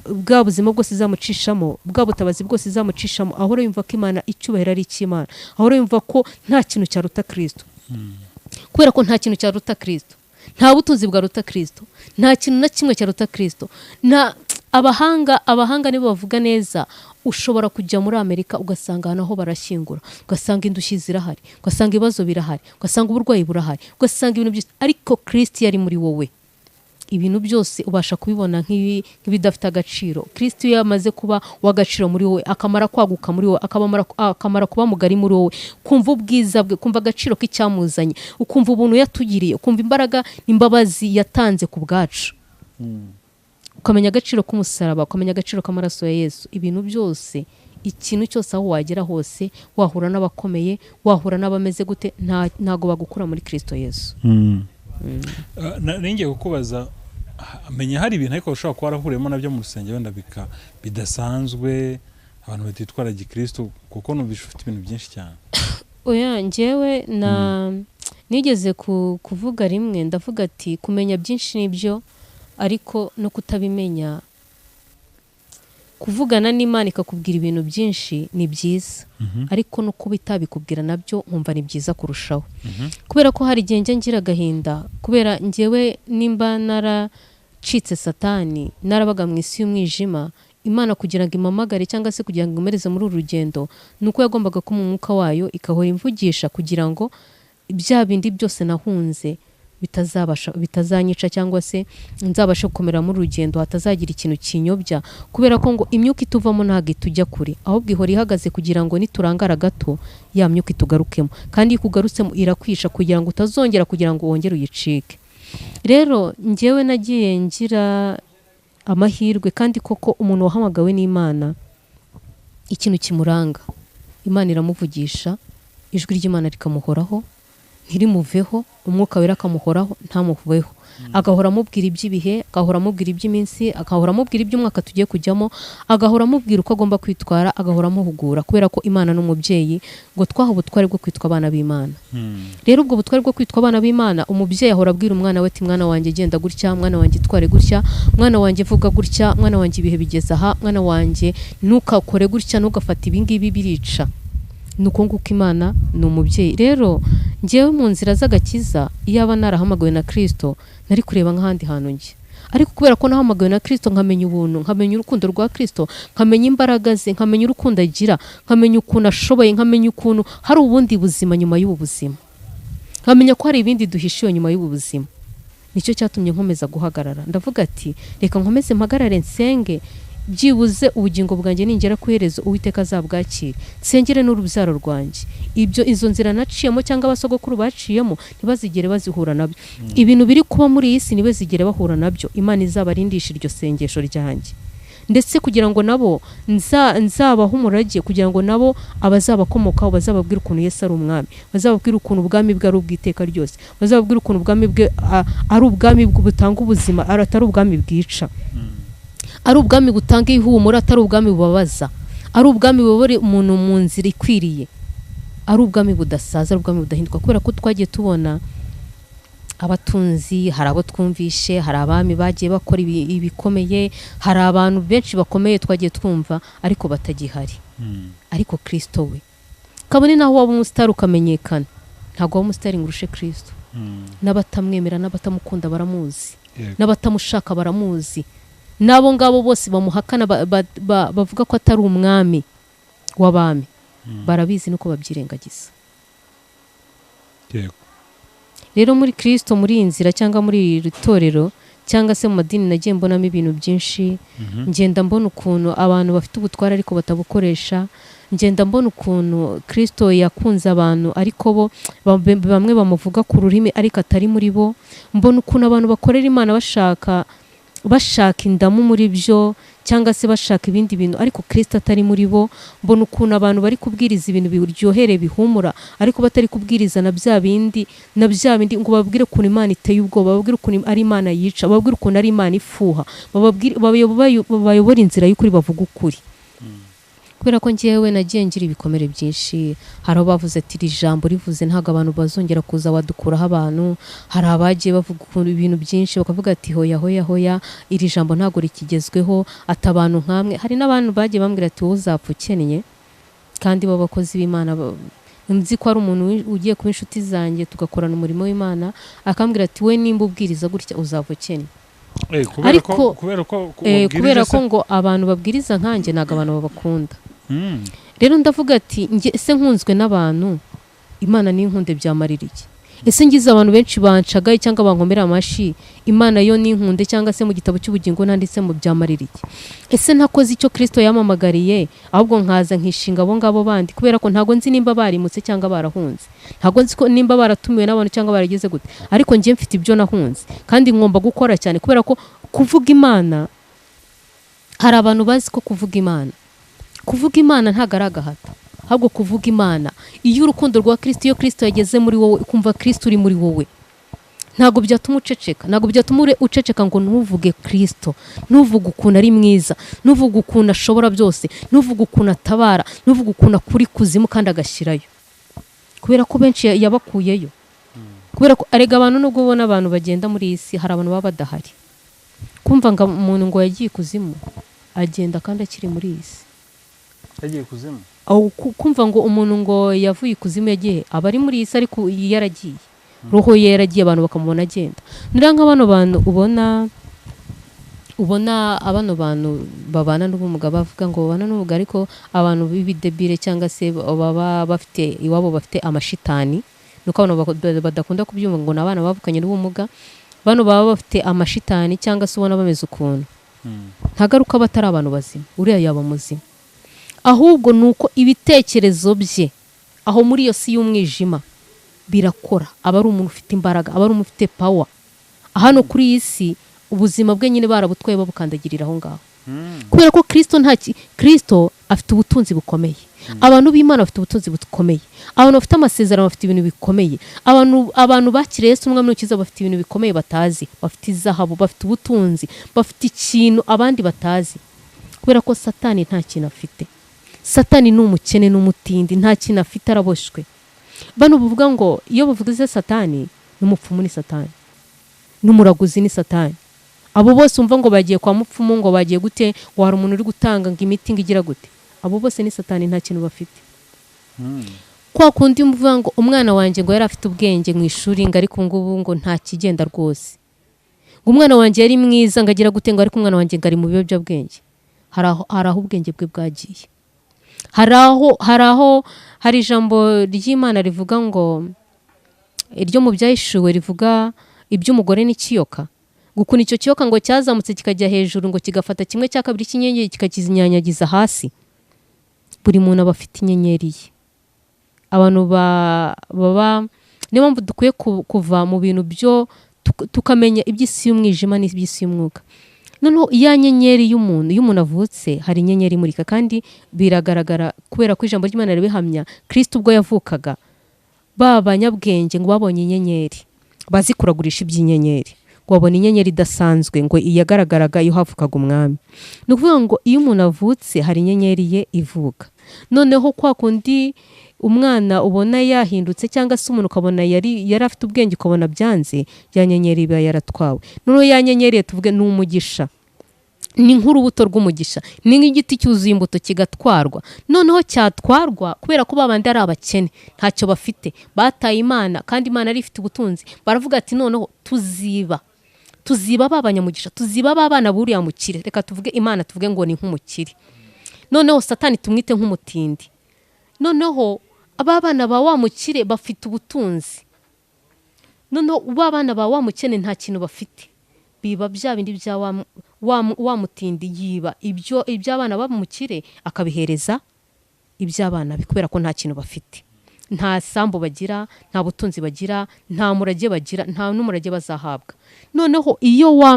bwa buzima bwose zamucishamo bwa butabazi bwose zamucishamo ahora yumva ko Imana icyubahiro ari icy'Imana ahora yumva ko nta kintu cyaruta Kristo kubera ko nta kintu cyaruta Kristo nta butunzi bwaruta Kristo nta kintu na kimwe cyaruta Kristo abahanga nibo bavuga neza ushobora kujya muri Amerika ugasanga naho barashyingura ugasanga indushyi zirahari ugasanga ibibazo birahari ugasanga uburwayi burahari ugasanga ibintu byose ariko Kristo yari muri wowe ibintu byose ubasha kubibona nk'ibidafite agaciro Kristo yamaze kuba w'agaciro muri wowe akamara kwaguka muri wowe akamara kuba mugari muri wowe kumva ubwiza bwe kumva agaciro k'icyamuzanye ukumva ubuntu yatugiriye ukumva imbaraga n'imbabazi yatanze ku bwacu ukamenya agaciro k'umusaraba ukamenya agaciro k'amaraso ya Yesu ibintu byose ikintu cyose aho wagera hose wahura n'abakomeye wahura n'abameze gute ntago bagukura muri Kristo Yesu ningiye kukubaza menya hari ibintu ariko ushobora kuba warahuriyemo nabyo mu rusengero wenda bidasanzwe abantu batitwara gikristo kuko numvisha ufite ibintu byinshi cyane oya njyewe nigeze kuvuga rimwe ndavuga ati kumenya byinshi nibyo ariko no kutabimenya kuvugana n'Imana ikakubwira ibintu byinshi ni byiza ariko no kuba itabikubwira nabyo nkumva ni byiza kurushaho kubera ko hari igihe ngira agahinda kubera njyewe nimba naracitse Satani narabaga mu isi y'umwijima Imana kugira ngo imamagare cyangwa se kugira ngo imereze muri uru rugendo nuko yagombaga ko mu mwuka wayo ikahora imvugisha kugira ngo bya bindi byose nahunze bitazanyica cyangwa se nzabashe gukomera muri rugendo hatazagira ikintu kinyobya kubera ko ngo imyuka ituvamo ntago itujya kure ahubwo ihora ihagaze kugira ngo niturangara gato ya myuka itugarukemo kandi ikugarutsemo irakwisha kugira ngo utazongera kugira ngo wongere uyicike rero njyewe nagiye ngira amahirwe kandi koko umuntu wahamagawe n'Imana ikintu kimuranga Imana iramuvugisha ijwi ry'Imana rikamuhoraho ntirimuveho umwuka wera akamuhoraho ntamuveho agahora amubwira iby'ibihe agahora amubwira iby'iminsi agahora amubwira iby'umwaka tugiye kujyamo agahora amubwira uko agomba kwitwara agahora amuhugura kubera ko Imana n'umubyeyi ngo twaha ubutware bwo kwitwa abana b'Imana rero ubwo butware bwo kwitwa abana b'Imana umubyeyi ahora abwira umwana we ati mwana wanjye genda gutya mwana wanjye tware gutya mwana wanjye vuga gutya mwana wanjye ibihe bigeze aha mwana wanjye ntukakore gutya ntugafata ibingibi birica nuko nguko Imana ni umubyeyi rero njyewe mu nzira z'agakiza iyaba narahamagawe na Kristo nari kureba nk'ahandi hantu njye ariko kubera ko nahamagawe na Kristo nkamenya ubuntu nkamenya urukundo rwa Kristo nkamenya imbaraga ze nkamenya urukundo agira nkamenya ukuntu ashoboye nkamenya ukuntu hari ubundi buzima nyuma y'ubu buzima nkamenya ko hari ibindi duhishiwe nyuma y'ubu buzima nicyo cyatumye nkomeza guhagarara ndavuga ati reka nkomeze mpagarare nsenge byibuze ubugingo bwanjye ningera kuherezo Uwiteka azabwakira nsengere n'urubyaro rwanjye izo nzira naciyemo cyangwa abasogokuru baciyemo ntibazigere bazihura nabyo ibintu biri kuba muri iyi si ntibazigere bahura nabyo Imana izabarindisha iryo sengesho ryanjye ndetse kugira ngo nabo nzabaho umurage, kugira ngo nabo abazabakomokaho bazababwira ukuntu Yesu ari umwami, bazababwira ukuntu ubwami bwe ari ubw'iteka ryose, bazababwira ukuntu ubwami bwe ari ubwami butanga ubuzima, atari ubwami bwica, ari ubwami butanga ihumura, atari ubwami bubabaza, ari ubwami bubore umuntu mu nzira ikwiriye, ari ubwami budasaza, ari ubwami budahinduka. Kubera ko twagiye tubona abatunzi, hari abo twumvishe, hari abami bagiye bakora ibikomeye, hari abantu benshi bakomeye twagiye twumva ariko batagihari. Ariko Kristo we kabone naho waba umusitari ukamenyekana, ntabwo waba umusitari ngo urushe Kristo. N'abatamwemera n'abatamukunda baramuzi, n'abatamushaka baramuzi, n'abo ngabo bose bamuhakana bavuga ko atari umwami w'abami, barabizi nuko babyirengagiza. Rero muri Kristo, muri iyi nzira cyangwa muri iri torero cyangwa se mu madini, nagiye mbonamo ibintu byinshi. Ngenda mbona ukuntu abantu bafite ubutware ariko batabukoresha, ngenda mbona ukuntu Kristo yakunze abantu ariko bo bamwe bamuvuga ku rurimi ariko atari muri bo. Mbona ukuntu abantu bakorera Imana bashaka indamu muri byo cyangwa se bashaka ibindi bintu ariko Kristo atari muri bo. Mbona ukuntu abantu bari kubwiriza ibintu biryohereye bihumura ariko batari kubwiriza na bya bindi ngo babwire ukuntu Imana iteye ubwoba, babwire ukuntu ari Imana yica, babwire ukuntu ari Imana ifuha, bayobora inzira y'ukuri, bavuga ukuri. Kubera ko njyewe nagiye ngira ibikomere byinshi, hari abo bavuze ati iri jambo rivuze ntabwo abantu bazongera kuza wadukuraho abantu, hari abagiye bavuga ukuntu ibintu byinshi bakavuga ati hoya iri jambo ntabwo rikigezweho, ati abantu nkamwe. Hari n'abantu bagiye bambwira ati wowe uzapfa ukennye, kandi b'abakozi b'Imana nzi ko ari umuntu ugiye kuba inshuti zanjye tugakorana umurimo w'Imana, akambwira ati we nimba ubwiriza gutya uzapfa ukennye. Ariko kubera ko ngo abantu babwiriza nkanjye ntabwo abantu babakunda. Rero ndavuga ati ese nkunzwe n'abantu, Imana n'inkunde byamarira iki? Ese ngize abantu benshi banshagaye cyangwa bankomera amashi, Imana yo n'inkunde cyangwa se mu gitabo cy'ubugingo nanditse mu byamarira iki? Ese ntakoze icyo Kristo yamamagariye, ahubwo nkaza nkishinga abo ngabo bandi, kubera ko ntago nzi nimba barimutse cyangwa barahunze, ntago nzi ko nimba baratumiwe n'abantu cyangwa barageze gute, ariko njye mfite ibyo nahunze kandi ngomba gukora cyane. Kubera ko kuvuga Imana, hari abantu bazi ko kuvuga Imana ntago ari agahato, ahubwo kuvuga Imana iyo urukundo rwa Kristo, iyo Kristo yageze muri wowe ukumva Kristo uri muri wowe, ntago byatuma uceceka, ntago byatuma uceceka ngo ntuvuge Kristo, ntuvuge ukuntu ari mwiza, ntuvuge ukuntu ashobora byose, ntuvuge ukuntu atabara, ntuvuge ukuntu akuri kuzimu kandi agashyirayo. Kubera ko benshi yabakuyeyo. Kubera ko arega abantu nubwo ubona abantu bagenda muri iyi si, hari abantu baba badahari. Kumva ngo umuntu ngo yagiye kuzimu, agenda kandi akiri muri iyi si. Yagiye kuzimu? Kumva ngo umuntu ngo yavuye kuzimu yagiye, aba ari muri iyi si ariko yaragiye, roho ye yaragiye, abantu bakamubona agenda. Nira nk'abano bantu ubona abano bantu babana n'ubumuga, bavuga ngo babana n'ubumuga ariko abantu b'ibidebire cyangwa se baba bafite iwabo bafite amashitani, nuko abantu badakunda kubyumva ngo n'abana bavukanye n'ubumuga, bano baba bafite amashitani cyangwa se ubona bameze ukuntu, ntagaruka batari abantu bazima, uriya yaba muzima. Ahubwo nuko ibitekerezo bye aho muri iyo si y'umwijima birakora, aba ari umuntu ufite imbaraga, aba ari umuntu ufite power. Hano kuri iyi si ubuzima bwe nyine barabutwaye babukandagirira aho ngaho. Kubera ko Kristo afite ubutunzi bukomeye, abantu b'Imana bafite ubutunzi bukomeye, abantu bafite amasezerano bafite ibintu bikomeye, abantu bakiriye Yesu umwami n'umukiza bafite ibintu bikomeye batazi, bafite izahabu, bafite ubutunzi, bafite ikintu abandi batazi. Kubera ko Satani nta kintu afite. Satani ni umukene n'umutindi, nta kintu afite, araboshwe. Bano buvuga ngo iyo bavuze Satani, n'umupfumu ni Satani, n'umuraguzi ni Satani. Abo bose umva ngo bagiye kwa mupfumu, ngo bagiye gute, ngo hari umuntu uri gutanga ngo imiti ngo igira gute, abo bose ni Satani, nta kintu bafite. Kwa kundi mvuga ngo umwana wanjye ngo yari afite ubwenge mu ishuri ngo ariko ngubu ngo nta kigenda rwose, ngo umwana wanjye yari mwiza ngo agira gute, ngo ariko umwana wanjye ngo ari mu biyobyabwenge. Hari aho ubwenge bwe bwagiye. Hari ijambo ry'Imana rivuga ngo iryo mu byahishuwe rivuga iby'umugore n'ikiyoka, gukuna icyo kiyoka ngo cyazamutse kikajya hejuru ngo kigafata kimwe cya kabiri cy'inyenyeri kikakizinyanyagiza hasi. Buri muntu aba afite inyenyeri ye. Abantu niyo mpamvu dukwiye kuva mu bintu byo tukamenya iby'isi y'umwijima n'iby'isi y'umwuka. noneho ya nyenyeri y'umuntu iyo umuntu avutse hari inyenyeri imurika kandi biragaragara kubera ko ijambo ry'Imana ribihamya Kristo ubwo yavukaga ba banyabwenge ngo babonye inyenyeri bazi kuragurisha iby'inyenyeri ngo babona inyenyeri idasanzwe ngo iyagaragaraga iyo havukaga umwami. Ni ukuvuga ngo iyo umuntu avutse hari inyenyeri ye ivuka. Noneho kwa kundi umwana ubona yahindutse cyangwa se umuntu ukabona yari afite ubwenge ukabona byanze, ya nyenyeri iba yaratwawe. Noneho ya nyenyeri tuvuge ni umugisha, ni nk'urubuto rw'umugisha, ni nk'igiti cyuzuye imbuto kigatwarwa. Noneho cyatwarwa kubera ko babandi ari abakene ntacyo bafite, bataye Imana kandi Imana ari ifite ubutunzi, baravuga ati noneho tuziba babanyamugisha, tuziba babana buriya mukire, reka tuvuge Imana tuvuge ngo ni nk'umukire. Noneho Satani tumwite nk'umutindi. Noneho abana ba wa mukire bafite ubutunzi, noneho babana ba wa mukene nta kintu bafite, biba bya bindi bya wa mutindi yiba iby'abana b'umukire akabihereza iby'abana be kubera ko nta kintu bafite, nta sambu bagira, nta butunzi bagira, nta murage bagira, nta n'umurage bazahabwa. Noneho iyo wa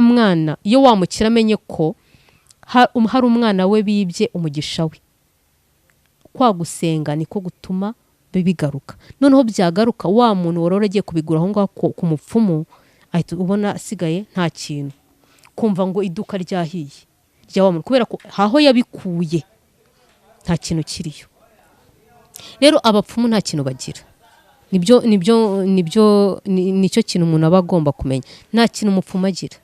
mukire amenye ko hari umwana we bibye umugisha we, kwa gusenga niko gutuma bigaruka. Noneho byagaruka wa muntu warora agiye kubigura aho ngaho ku mupfumu ahita ubona asigaye nta kintu, kumva ngo iduka ryahiye rya wa muntu kubera ko aho yabikuye nta kintu kiriyo. Rero abapfumu nta kintu bagira, nicyo kintu umuntu aba agomba kumenya, nta kintu umupfumu agira.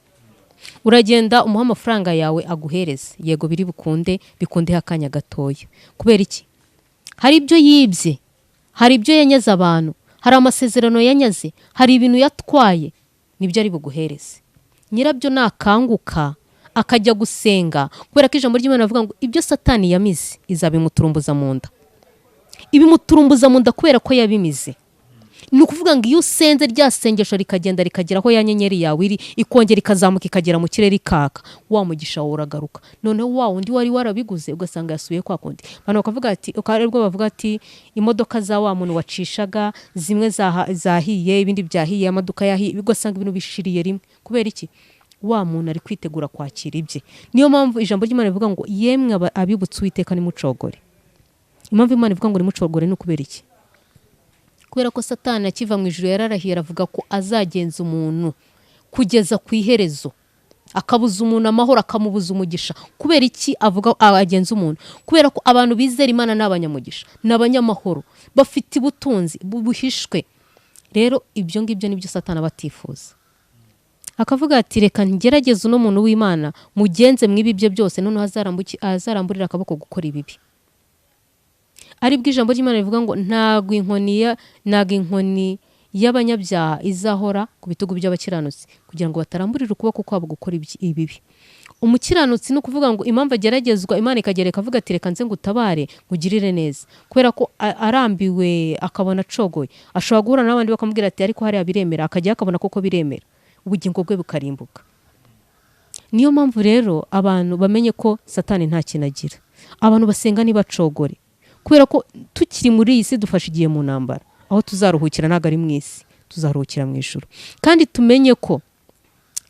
Uragenda umuha amafaranga yawe aguhereze, yego biri bikunde akanya gatoya. Kubera iki? Hari ibyo yibye, hari ibyo yanyaze abantu, hari amasezerano yanyaze, hari ibintu yatwaye, nibyo ari buguhereze. Nyirabyo nakanguka akajya gusenga, kubera ko ijambo ry'Imana rivuga ngo ibyo Satani yamize izabimuturumbuza mu nda. Ibimuturumbuza mu nda kubera ko yabimize. Ni ukuvuga ngo iyo usenze rya sengesho rikagenda rikagera aho ya nyenyeri yawe iri, ikongera ikazamuka ikagera mu kirere ikaka, wa mugisha wawe uragaruka. Noneho wa wundi wari warabiguze ugasanga yasubiye kwa kundi. Abantu bakavuga ati ukaribwo bavuga ati imodoka za wa muntu wacishaga zimwe zahiye, ibindi byahiye, amaduka yahiye, ugasanga ibintu bishiriye rimwe. Kubera iki? Wa muntu ari kwitegura kwakira ibye. Niyo mpamvu ijambo ry'Imana rivuga ngo yemwe abibutse Uwiteka nimucogore. Impamvu Imana ivuga ngo nimucogore ni ukubera iki? Kubera ko Satani akiva mu ijuru yararahiye aravuga ko azagenza umuntu kugeza ku iherezo, akabuza umuntu amahoro, akamubuza umugisha. Kubera iki avuga agenza umuntu? Kubera ko abantu bizera Imana n'abanyamugisha, n'abanyamahoro, bafite ubutunzi buhishwe. Rero ibyo ngibyo nibyo Satani batifuza. Akavuga ati reka ngerageze uno muntu w'Imana mugenze mwibi bye byose, none azaramburira akaboko gukora ibibi. Aribwo ijambo ry'Imana rivuga ngo ntago inkoni y'abanyabyaha izahora ku bitugu by'abakiranutsi, kugira ngo bataramburira ukuboko kwabo gukora ibibi. Umukiranutsi ni ukuvuga ngo impamvu ageragezwa Imana ikagereka avuga ati reka nze ngutabare ngugirire neza, kubera ko arambiwe akabona acogoye, ashobora guhura n'abandi bakamubwira ati ariko hariya biremera, akajya akabona koko biremera, ubugingo bwe bukarimbuka. Niyo mpamvu rero abantu bamenye ko Satani nta kintu agira. Abantu basenga ntibacogore, kubera ko tukiri muri iyi si dufashe igihe mu ntambara, aho tuzaruhukira ntabwo ari mu isi, tuzaruhukira mu ijuru. Kandi tumenye ko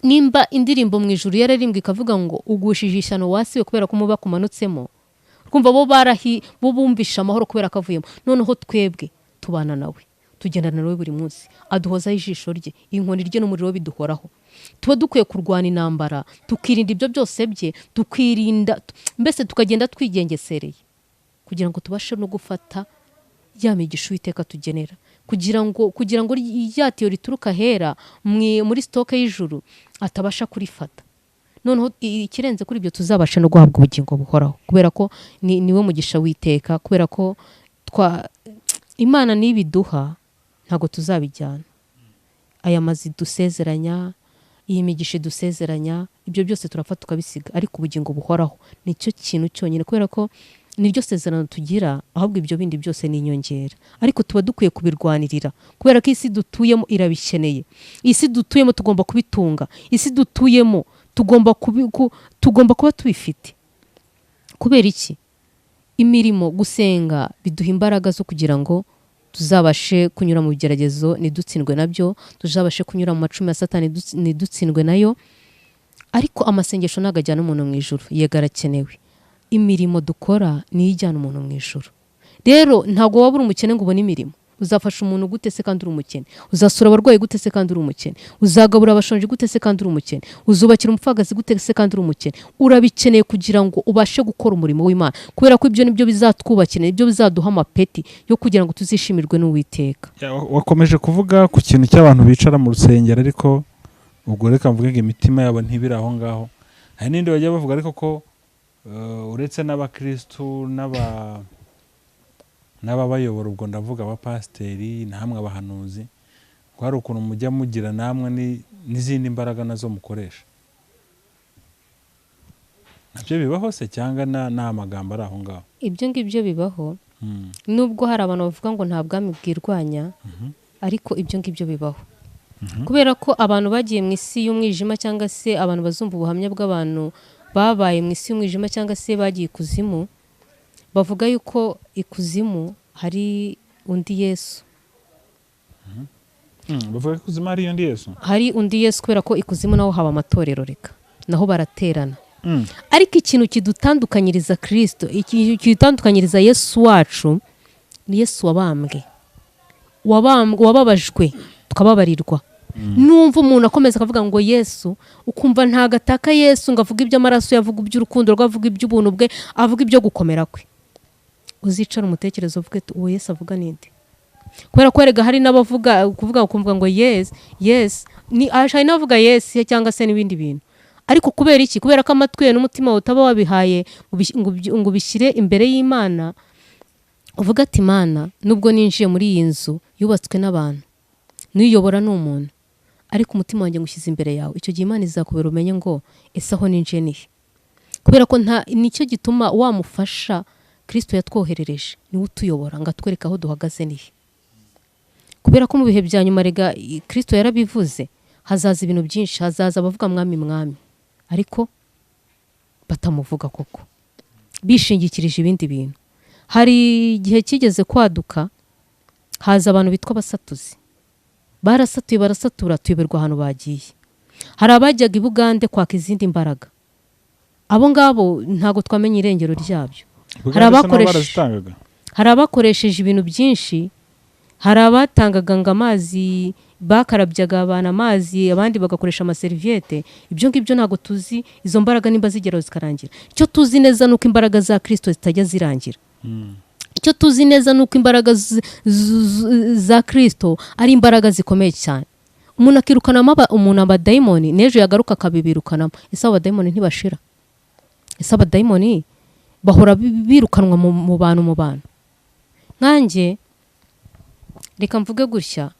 nimba indirimbo mu ijuru yararimbwe ikavuga ngo ugushije ishyano wasiwe kubera ko umuba kumanutsemo, kumva bo bumvisha amahoro kubera kavuyemo. Noneho twebwe tubana nawe, tugendana nawe buri munsi, aduhozaho ijisho rye, inkoni rye n'umuriro biduhoraho. Tuba dukwiye kurwana intambara, tukirinda ibyo byose bye, mbese tukagenda twigengesereye, kugira ngo tubashe no gufata ya migisha Uwiteka tugenera, kugira ngo ya tiyo rituruka hera muri stoke y'ijuru atabasha kurifata. Noneho ikirenze kuri ibyo tuzabasha no guhabwa ubugingo buhoraho, kubera ko niwe mugisha w'Iteka, kubera ko Imana nibiduha ntago tuzabijyana. Aya mazi dusezeranya, iyi migisha dusezeranya, ibyo byose turafata tukabisiga, ariko ubugingo buhoraho nicyo kintu cyonyine, kubera ko niryo sezerano tugira, ahubwo ibyo bindi byose ni inyongera. Ariko tuba dukwiye kubirwanirira, kubera ko isi dutuyemo irabikeneye. Isi dutuyemo tugomba kubitunga, isi dutuyemo tugomba kuba tubifite. Kubera iki? Imirimo, gusenga biduha imbaraga zo kugira ngo tuzabashe kunyura mu bigeragezo nidutsindwe nabyo, tuzabashe kunyura mu macumi ya Satani nidutsindwe nayo. ariko amasengesho ntabwo ajyana umuntu mu ijuru, yego arakenewe. Imirimo dukora niyo ijyana umuntu mu ijuru. Rero ntabwo waba uri umukene ngo ubone imirimo. Uzafasha umuntu gute se kandi uri umukene? Uzasura abarwayi gute se kandi uri umukene? Uzagabura abashonje gute se kandi uri umukene? Uzubakira umupfakazi gute se kandi uri umukene? Urabikeneye kugira ngo ubashe gukora umurimo w'Imana, kubera ko ibyo nibyo bizatwubakira, nibyo bizaduha amapeti yo kugira ngo tuzishimirwe n'Uwiteka. Wakomeje kuvuga ku kintu cy'abantu bicara mu rusengero, ariko ubwo reka mvuge ngo imitima yabo ntibiri aho ngaho. Hari n'indi bajya bavuga ariko ko uretse n'abakristu n'ababayobora, ubwo ndavuga abapasiteri namwe abahanuzi, ko hari ukuntu mujya mugira namwe n'izindi mbaraga nazo mukoresha. Nabyo bibaho se cyangwa nta magambo ari aho ngaho? Ibyo ngibyo bibaho, nubwo hari abantu bavuga ngo nta bwami bwirwanya, ariko ibyo ngibyo bibaho. Kubera ko abantu bagiye mu isi y'umwijima, cyangwa se abantu bazumva ubuhamya bw'abantu babaye mu isi y'umwijima cyangwa se bagiye ikuzimu, bavuga yuko ikuzimu hari undi Yesu. Bavuga ko ikuzimu hari undi Yesu? Hari undi Yesu, kubera ko ikuzimu naho haba amatorero, reka naho baraterana. Ariko ikintu kidutandukanyiriza Kristo, ikintu kidutandukanyiriza Yesu wacu, ni Yesu wabambwe, wababajwe tukababarirwa. Numva umuntu akomeza akavuga ngo Yesu, ukumva ntagataka Yesu ngo avuga iby'amaraso, yavuga iby'urukundo rwe, avuga iby'ubuntu bwe, avuga ibyo gukomera kwe. Uzicara umutekerezo uvuge uwo Yesu avuga ninde? Kubera ko erega hari n'abavuga kuvuga ukumva ngo yes ni ashaka n'avuga yes cyangwa se n'ibindi bintu. Ariko kubera iki? Kubera ko amatwi ye n'umutima utaba wabihaye ngo bishyire imbere y'Imana, uvuga ati Imana, nubwo ninjiye muri iyi nzu yubatswe n'abantu, nuyobora n'umuntu, ariko umutima wanjye ngushyize imbere yawe. Icyo gihe Imana izakubera umenye ngo ese aho ninjiye nihe. Kubera ko nicyo gituma wamufasha Kristo yatwoherereje, niwe utuyobora ngo atwereke aho duhagaze nihe. Kubera ko mu bihe bya nyuma rega Kristo yarabivuze, hazaza ibintu byinshi, hazaza abavuga mwami mwami, ariko batamuvuga koko, bishingikirije ibindi bintu. Hari igihe kigeze kwaduka, haza abantu bitwa abasatuzi, barasatuye barasatura, tuyoberwa ahantu bagiye. Hari abajyaga i Bugande kwaka izindi mbaraga, abo ngabo ntago twamenye irengero ryabyo. Hari abakoresheje ibintu byinshi, hari abatangaga ngo amazi, bakarabyaga abantu amazi, abandi bagakoresha amaseriviyete. Ibyo ngibyo ntago tuzi izo mbaraga nimba zigeraho zikarangira. Icyo tuzi neza nuko imbaraga za Kristo zitajya zirangira. Icyo tuzi neza nuko imbaraga za Kristo ari imbaraga zikomeye cyane. Umuntu akirukana umuntu abadayimoni, n'ejo yagaruka akabibirukanamo. Ese abadayimoni ntibashira? Ese abadayimoni bahora birukanwa mu bantu? Nkanjye reka mvuge gutya,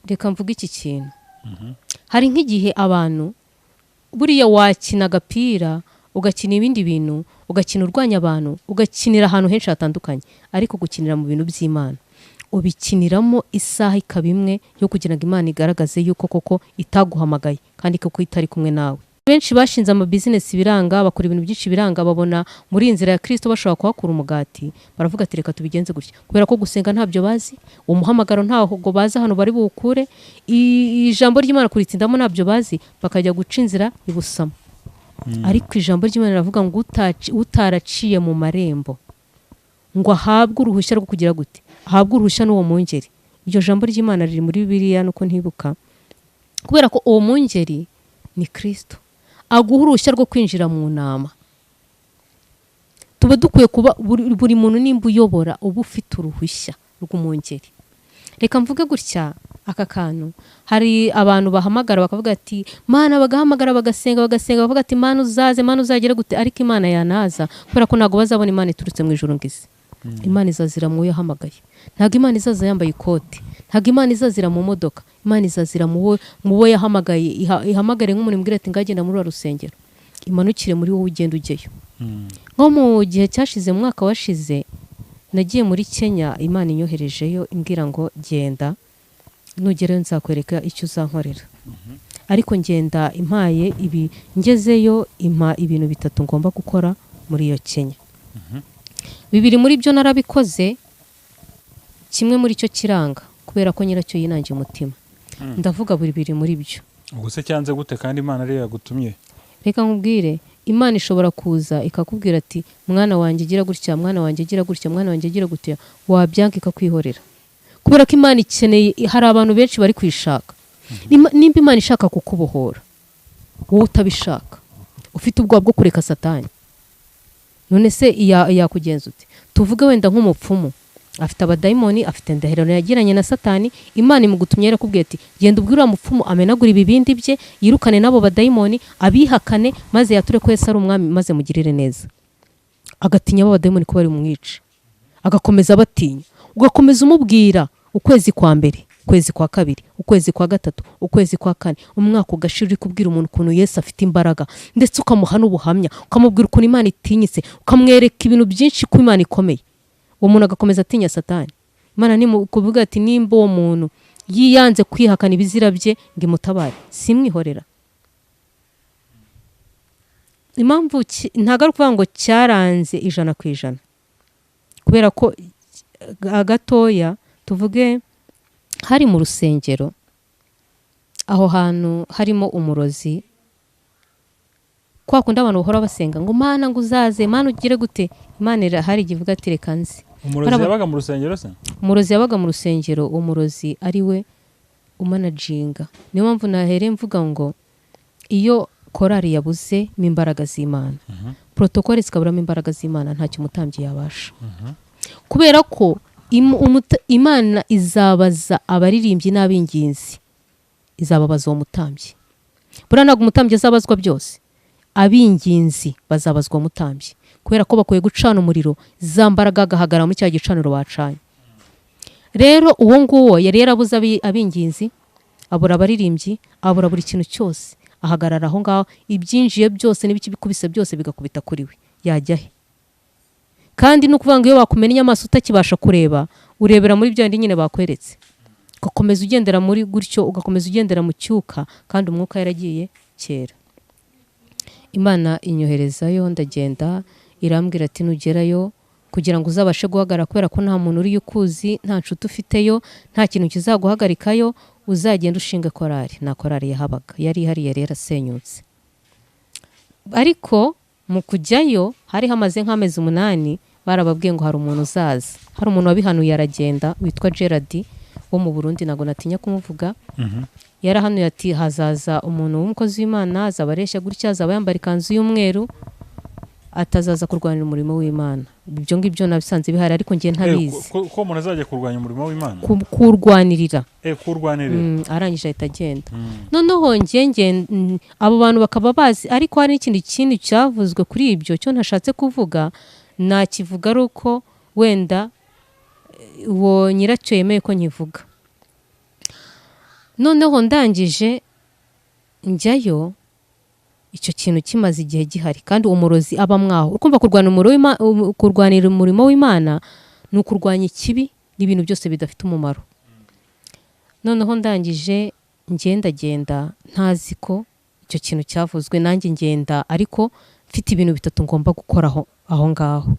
reka mvuge iki kintu. Hari nk'igihe abantu buriya wakina agapira, ugakina ibindi bintu, ugakina urwanya abantu, ugakinira ahantu henshi hatandukanye, ariko gukinira mu bintu by'Imana ubikiniramo isaha ikaba imwe yo kugira ngo Imana igaragaze yuko koko itaguhamagaye kandi koko itari kumwe nawe. Benshi bashinze amabizinesi biranga, bakora ibintu byinshi biranga, babona muri inzira ya Kristo bashobora kuhakura umugati, baravuga ati reka tubigenze gutya. Kubera ko gusenga ntabyo bazi, umuhamagaro ntaho bazi hano bari buwukure, ijambo ry'Imana kuritsindamo ntabyo bazi, bakajya guca inzira ibusamo. Ariko ijambo ry'Imana riravuga ngo utaraciye mu marembo ngo ahabwe uruhushya rwo kugira gute, ahabwe uruhushya n'uwo mungeri. Iryo jambo ry'Imana riri muri Bibiliya nuko ntibuka, kubera ko uwo mungeri ni Kristo, aguha uruhushya rwo kwinjira mu nama. Tuba dukwiye kuba buri muntu nimba uyobora uba ufite uruhushya rw'umungeri. Reka mvuge gutya aka kantu, hari abantu bahamagara bakavuga ati Mana, bagahamagara bagasenga bavuga ati Mana uzaze, Mana uzagera gute, ariko Imana yanaza, kubera ko ntago bazabona Imana iturutse mu ijuru ngize. Imana izazira mu yahamagaye. Ntago Imana izaza yambaye ikote, ntago Imana izazira mu modoka, Imana izazira mu wo yahamagaye. Ihamagare nk'umuntu imbwira ati ngagenda muri rusengero, imanukire muri wowe ugenda ujyeyo. Nko mu gihe cyashize, mu mwaka washize, nagiye muri Kenya, Imana inyoherejeyo imbwira ngo genda, nugerayo nzakwereka icyo uzankorera. Ariko ngenda impaye ngezeyo impa ibintu 3 ngomba gukora muri iyo Kenya. 2 muri byo narabikoze, kimwe muri cyo kiranga kubera ko nyiracyo yinangiye umutima. Ndavuga 2 muri byo. Ubwo se cyanze gute kandi Imana ari yagutumye? reka nkubwire Imana ishobora kuza ikakubwira ati mwana wanjye gira gutya, mwana wanjye gira gutya, mwana wanjye gira gutya, wabyanga ikakwihorera. Kubera ko Imana ikeneye, hari abantu benshi bari kwishaka. Nimba Imana ishaka kukubohora wowe utabishaka, ufite ubwoba bwo kureka Satani, none se yakugenza ute? Tuvuge wenda nk'umupfumu afite abadayimoni, afite indahirano yagiranye na Satani, Imana imugutumye yarakubwiye ati genda ubwire umupfumu amenagura ibibindi bye, yirukane nabo badayimoni, abihakane, maze yature ko Yesu ari umwami, maze mugirire neza. Agatinya abo badayimoni ko bari mwice, agakomeza batinya, ugakomeza umubwira ukwezi kwa mbere, ukwezi kwa kabiri, ukwezi kwa gatatu, ukwezi kwa kane, umwaka ugashira uri kubwira umuntu ukuntu Yesu afite imbaraga, ndetse ukamuha n'ubuhamya, ukamubwira ukuntu Imana itinyitse, ukamwereka ibintu byinshi ko Imana ikomeye. Uwo muntu agakomeza atinya Satani. Imana ni kuvuga ati nimba uwo muntu yiyanze kwihakana ibizira bye ngo imutabare, simwihorera. Impamvu ntago ari ukuvuga ngo cyaranze 100%, kubera ko agatoya tuvuge hari mu rusengero, aho hantu harimo umurozi, kwa kundi abantu bahora basenga ngo Mana ngo uzaze, Mana ugire gute, Imana irahari ivuga ati reka nzi. Umurozi yabaga mu rusengero se? Umurozi yabaga mu rusengero, umurozi ari we umanaginga. Niyo mpamvu nahere mvuga ngo iyo korari yabuze mu imbaraga z'Imana, protokole zikaburamo imbaraga z'Imana, ntacyo umutambyi yabasha. Kubera ko Imana izabaza abaririmbyi n'abinginzi, izababaza uwo mutambyi. Buriya ntabwo umutambyi azabazwa byose, abinginzi bazabazwa umutambyi, kubera ko bakoye gucana umuriro, za mbaraga agahagara muri cya gicaniro bacanye. Rero uwo nguwo yari yarabuze abinginzi, abura abaririmbyi, abura buri kintu cyose, ahagarara aho ngaho, ibyinjiye byose n'ibiki bikubise byose bigakubita kuri we, yajya he? Kandi no kuvuga ngo iyo bakumenya amaso utakibasha kureba, urebera muri byo nyine bakweretse, ugakomeza ugendera muri gutyo, ugakomeza ugendera mu cyuka, kandi umwuka yaragiye kera. Imana inyoherezayo, ndagenda, irambwira ati nugerayo kugira ngo uzabashe guhagarara, kubera ko nta muntu uri ukuzi, nta nshuti ufiteyo, nta kintu kizaguhagarikayo, uzagenda ushinga korari. Na korari yahabaga yari ihari, yari yarasenyutse. Ariko mu kujyayo hari hamaze nk'amezi 8, barababwiye ngo hari umuntu uzaza. Hari umuntu wabihanuye aragenda, witwa Gerard wo mu Burundi, nago natinya kumuvuga. Yarahanuye ati hazaza umuntu w'umukozi w'Imana, azabareshya gutya, azaba yambara ikanzu y'umweru, atazaza kurwanira umurimo w'Imana. Ibyo ngibyo nabisanze bihari, ariko ngiye ntabizi. Ko umuntu azajya kurwanya umurimo w'Imana? Kurwanirira. Kurwanirira. Arangije ahita agenda. Noneho ngiye abo bantu bakaba bazi, ariko hari n'ikindi kintu cyavuzwe kuri ibyo, cyo ntashatse kuvuga, nakivuga ari uko wenda uwo nyiracyo yemeye ko nkivuga. Noneho ndangije njyayo, icyo kintu kimaze igihe gihari, kandi umurozi aba mwaho. Ukumva kurwanira umurimo w'Imana ni ukurwanya ikibi n'ibintu byose bidafite umumaro. Noneho ndangije ngenda ntazi ko icyo kintu cyavuzwe, nanjye ngenda ariko mfite ibintu 3 ngomba gukoraho aho ngaho.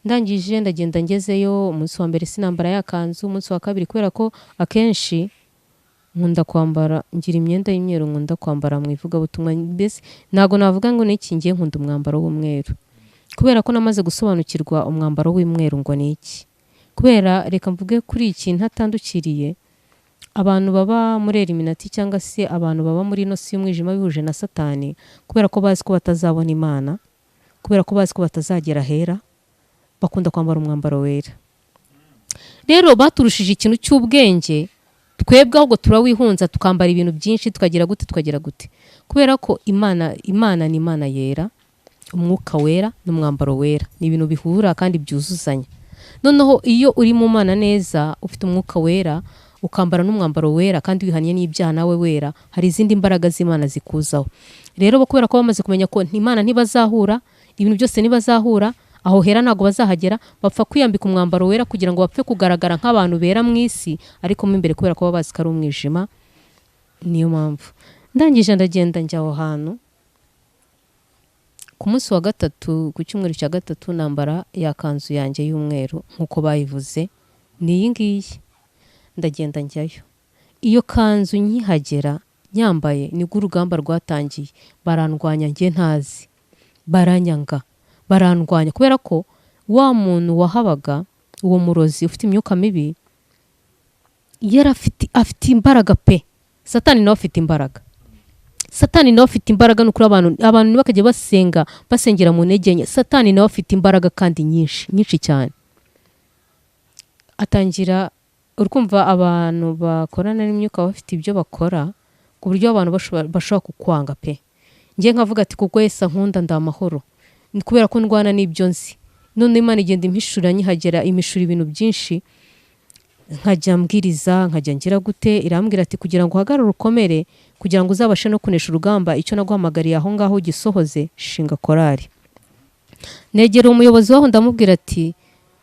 Ndangije ndagenda ngezeyo, umunsi wa mbere sinambara yakanzu, umunsi wa kabiri kubera ko akenshi nkunda kwambara, ngira imyenda y'imyeru nkunda kwambara mu ivugabutumwa. Mbese nago navuga ngo niki, ngiye nkunda umwambaro w'umweru, kubera ko namaze gusobanukirwa umwambaro w'umweru ngo niki. Kubera reka mvuge kuri iki ntatandukiriye, abantu baba muri Eliminati cyangwa se abantu baba muri ino si y'umwijima bihuje na Satani, kubera ko bazi ko batazabona Imana, kubera ko bazi ko batazagera hera, bakunda kwambara umwambaro wera. Rero baturushije ikintu cy'ubwenge, twebwe ahubwo turawihunza, tukambara ibintu byinshi, tukagira gute, kubera ko Imana ni Imana yera, umwuka wera n'umwambaro wera ni ibintu bihura kandi byuzuzanya. Noneho iyo uri mu Mana neza, ufite umwuka wera, ukambara n'umwambaro wera kandi wihanye n'ibyaha nawe wera, hari izindi mbaraga z'Imana zikuzaho. Rero kubera ko bamaze kumenya ko Imana ntibazahura, ibintu byose ntibazahura, aho hera ntago bazahagera, bapfa kwiyambika umwambaro wera kugira ngo bapfe kugaragara nk'abantu bera mu isi, ariko mo imbere kubera ko babazi ko ari umwijima. Niyo mpamvu ndangije ndagenda njya aho hantu. Ku munsi wa gatatu, ku cyumweru cya gatatu, nambara ya kanzu yanjye y'umweru nkuko bayivuze, ni iyi ngiyi. Ndagenda njyayo. Iyo kanzu nkihagera nyambaye nibwo urugamba rwatangiye, barandwanya njye ntazi, baranyanga, barandwanya kubera ko wa muntu wahabaga, uwo murozi ufite imyuka mibi afite imbaraga pe. Satani nawe afite imbaraga, Satani nawe afite imbaraga. Nukuri abantu ntibakajya basengera mu ntege nke. Satani nawe afite imbaraga kandi nyinshi cyane. Atangira urumva abantu bakorana n'imyuka bafite ibyo bakora ku buryo abantu bashobora kukwanga pe. Ngiye nkavuga ati kuko Yesu ankunda ndamahoro, ni kubera ko ndwana n'ibyo nzi. None Imana igenda impishura, nyihagera imishura ibintu byinshi, nkajya mbwiriza, nkajya ngira gute, irambwira ati kugira ngo uhagarare ukomere, kugira ngo uzabashe no kunesha urugamba, icyo naguhamagariye aho ngaho gisohoze, shinga korari. Negera umuyobozi waho ndamubwira ati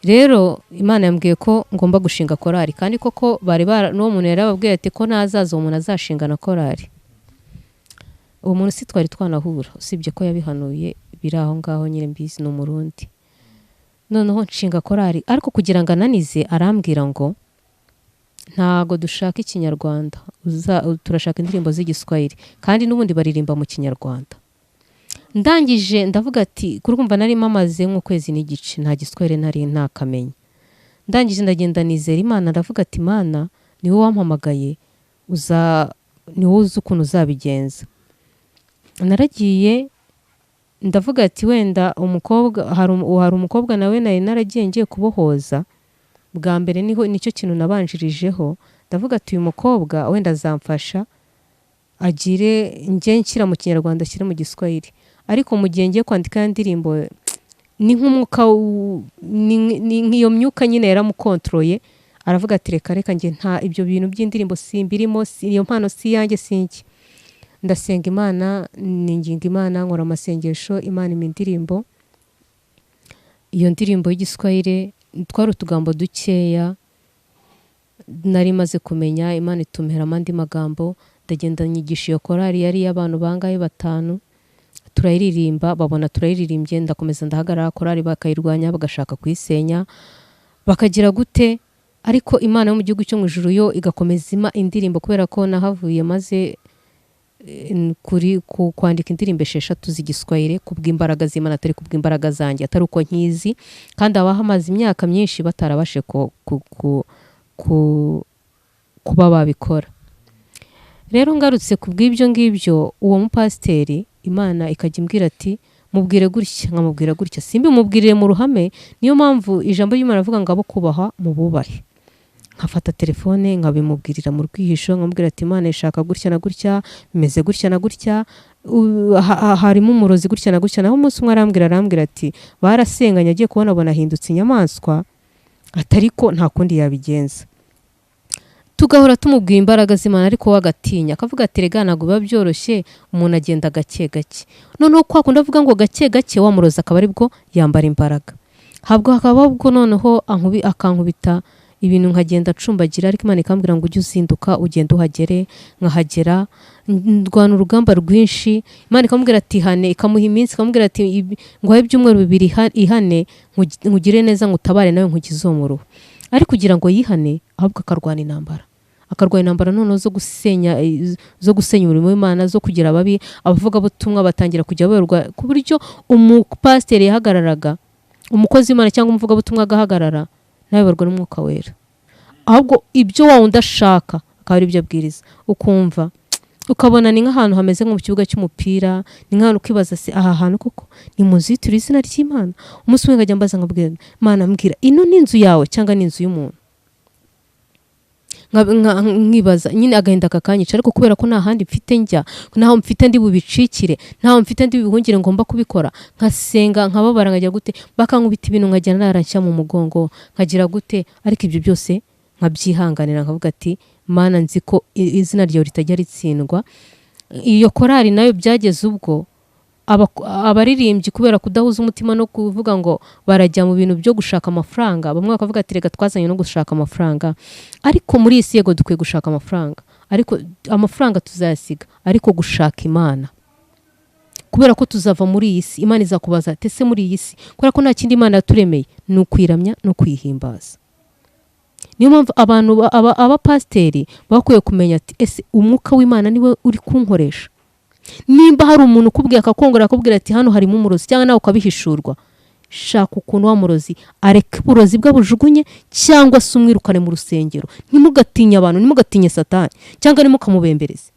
rero Imana yambwiye ko ngomba gushinga korari, kandi koko n'uwo muntu yarababwiye ati ko nazaza uwo muntu azashinga na korari. Uwo muntu si twari twanahura, usibye ko yabihanuye biri aho ngaho nyine mbizi no Murundi. Noneho nshinga korari, ariko kugira ngo ananize arambwira ngo ntago dushaka ikinyarwanda, turashaka indirimbo z'igiswahili, kandi n'ubundi baririmba mu kinyarwanda. Ndangije ndavuga ati kurumva nari mamaze nk'ukwezi n'igice nta giswahili nari ntakamenya. Ndangije ndagenda nizera Imana, ndavuga ati Imana ni wowe wampamagaye, ni wowe uzi ukuntu uzabigenza. Naragiye ndavuga ati wenda umukobwa hari umukobwa nawe nari naragiye ngiye kubohoza bwa mbere, nicyo kintu nabanjirijeho. Ndavuga ati uyu mukobwa wenda azamfasha agire njye nshyira mu kinyarwanda ashyire mu giswahili. Ariko mu gihe ngiye kwandika indirimbo ni nk'umwuka, nk'iyo myuka nyine yaramukontroye, aravuga ati reka njye nta ibyo bintu by'indirimbo simbirimo, iyo mpano si yanjye sinki. Ndasenga Imana, ninginga Imana, nkora amasengesho, Imana impa indirimbo. Iyo ndirimbo y'igiswahili twari utugambo dukeya nari maze kumenya, Imana itumira amandi magambo. Ndagenda nyigisha iyo korari, yari y'abantu bangaye 5, turayiririmba, babona turayiririmbye, ndakomeza ndahagarara, korari bakayirwanya, bagashaka kuyisenya, bakagira gute. Ariko Imana yo mu gihugu cyo mu ijuru yo igakomeza ima indirimbo, kubera ko nahavuye maze kwandika indirimbo 6 z'igiswahili kubw'imbaraga z'Imana, atari kubw'imbaraga zanjye, atari uko nkizi, kandi abahamaze imyaka myinshi batarabashe kuba babikora. Rero ngarutse kubw'ibyo ngibyo, uwo mupasiteri Imana ikajya imbwira ati mubwire gutya, nkamubwira gutya, simbi mubwirire mu ruhame. Niyo mpamvu ijambo ry'Imana avuga ngo abo kubaha mu bubahe. Nkafata telefone nkabimubwirira mu rwihisho, nkamubwira ati Imana ishaka gutya na gutya, bimeze gutya na gutya, harimo umurozi gutya na gutya. Naho umunsi umwe arambwira ati barasenganye, agiye kubona abona ahindutse inyamaswa, atariko nta kundi yabigenza. Tugahora tumubwira imbaraga z'Imana, ariko wagatinya, akavuga ati rega ntabwo biba byoroshye, umuntu agenda gake gake. Noneho kwa kundi avuga ngo gake gake, wamuroza akaba aribwo yambara imbaraga. Hakaba ubwo noneho akankubita ibintu nkagenda ncumbagira, ariko Imana ikambwira ngo ujye uzinduka ugende uhagere. Nkahagera, ndwana urugamba rwinshi. Imana ikambwira ati hane, ikamuha iminsi, ikamubwira ati ngwaye ibyumweru 2 ihane, nkugire neza, ngutabare nawe nkugize umuruho. Ari kugira ngo yihane, ahubwo akarwana intambara noneho zo gusenya umurimo w'Imana, zo kugira ababi. Abavuga butumwa batangira kujya berwa, ku buryo umupasiteri yahagararaga, umukozi w'Imana cyangwa umuvuga butumwa agahagarara, nawe barwa n'umwuka wera. Ahubwo ibyo wawe ndashaka akaba ari byo abwiriza, ukumva ukabona ni nk'ahantu hameze nko mu kibuga cy'umupira. Ni nk'ahantu ukibaza se aha hantu koko ni muzitura izina ry'Imana. Umunsi umwe ngajya mbaza nkabwira Imana, mbwira ino ni inzu yawe cyangwa ni inzu y'umuntu? Nkibaza nyine, agahinda kakanyica. Ariko kubera ko nta handi mfite njya, ntaho mfite ndi bubicikire, ntaho mfite ndi bibihungire ngomba kubikora, nkasenga nkababara, nkajya gute, bakankubita ibintu nkajya naranshya mu mugongo, nkagira gute. Ariko ibyo byose nkabyihanganira, nkavuga ati Mana, nzi ko izina ryawe ritajya ritsindwa. Iyo korari nayo byageze ubwo abaririmbyi kubera kudahuza umutima no kuvuga ngo barajya mu bintu byo gushaka amafaranga, bamwe bakavuga ati rega twazanye no gushaka amafaranga. Ariko muri iyi si yego dukwiye gushaka amafaranga, ariko amafaranga tuzayasiga, ariko gushaka Imana, kubera ko tuzava muri iyi si. Imana izakubaza ati ese muri iyi si, kubera ko nta kindi Imana yaturemeye ni ukwiramya no kwihimbaza. niyo mpamvu abantu abapasiteri bakwiye kumenya ati ese umwuka w'Imana niwe uri kunkoresha. Nimba hari umuntu ukubwiye akakongora akubwira ati hano harimo umurozi cyangwa nawe ukabihishurwa, shaka ukuntu wa murozi areke uburozi bwe bujugunye cyangwa se umwirukane mu rusengero. Ntimugatinye abantu, ntimugatinye Satani cyangwa ntimukamubembereze.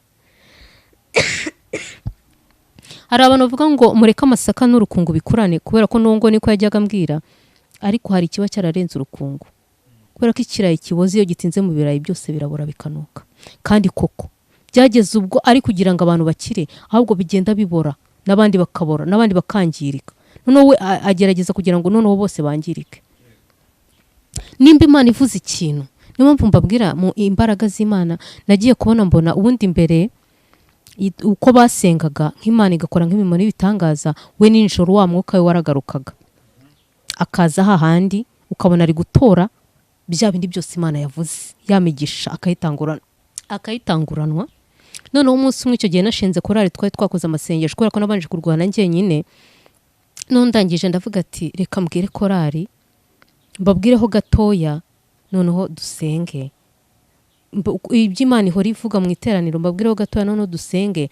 Hari abantu bavuga ngo mureke amasaka n'urukungu bikurane, kubera ko nongo niko yajyaga ambwira, ariko hari ikiba cyararenze urukungu, kubera ko ikirayi kiboze iyo gitinze mu birayi byose birabora bikanuka. Kandi koko byageze ubwo ari kugira ngo abantu bakire, ahubwo bigenda bibora, n'abandi bakabora, n'abandi bakangirika. Noneho we agerageza kugira ngo noneho bose bangirike. Nimba Imana ivuze ikintu, niyo mpamvu mbabwira mu imbaraga z'Imana nagiye kubona mbona ubundi mbere uko basengaga nk'Imana igakora nk'imirimo n'ibitangaza, we n'injoro wa mwuka we waragarukaga akaza hahandi, ukabona ari gutora bya bindi byose Imana yavuze, yamigisha akayitanguranwa. Noneho umunsi umwe icyo gihe nashinze korali, twari twakoze amasengesho kubera ko nabanje kurwana njyenyine. None ndangije ndavuga ati reka mbwire korali mbabwireho gatoya, noneho dusenge iby'Imana ihora ivuga mu iteraniro, mbabwireho gatoya noneho dusenge.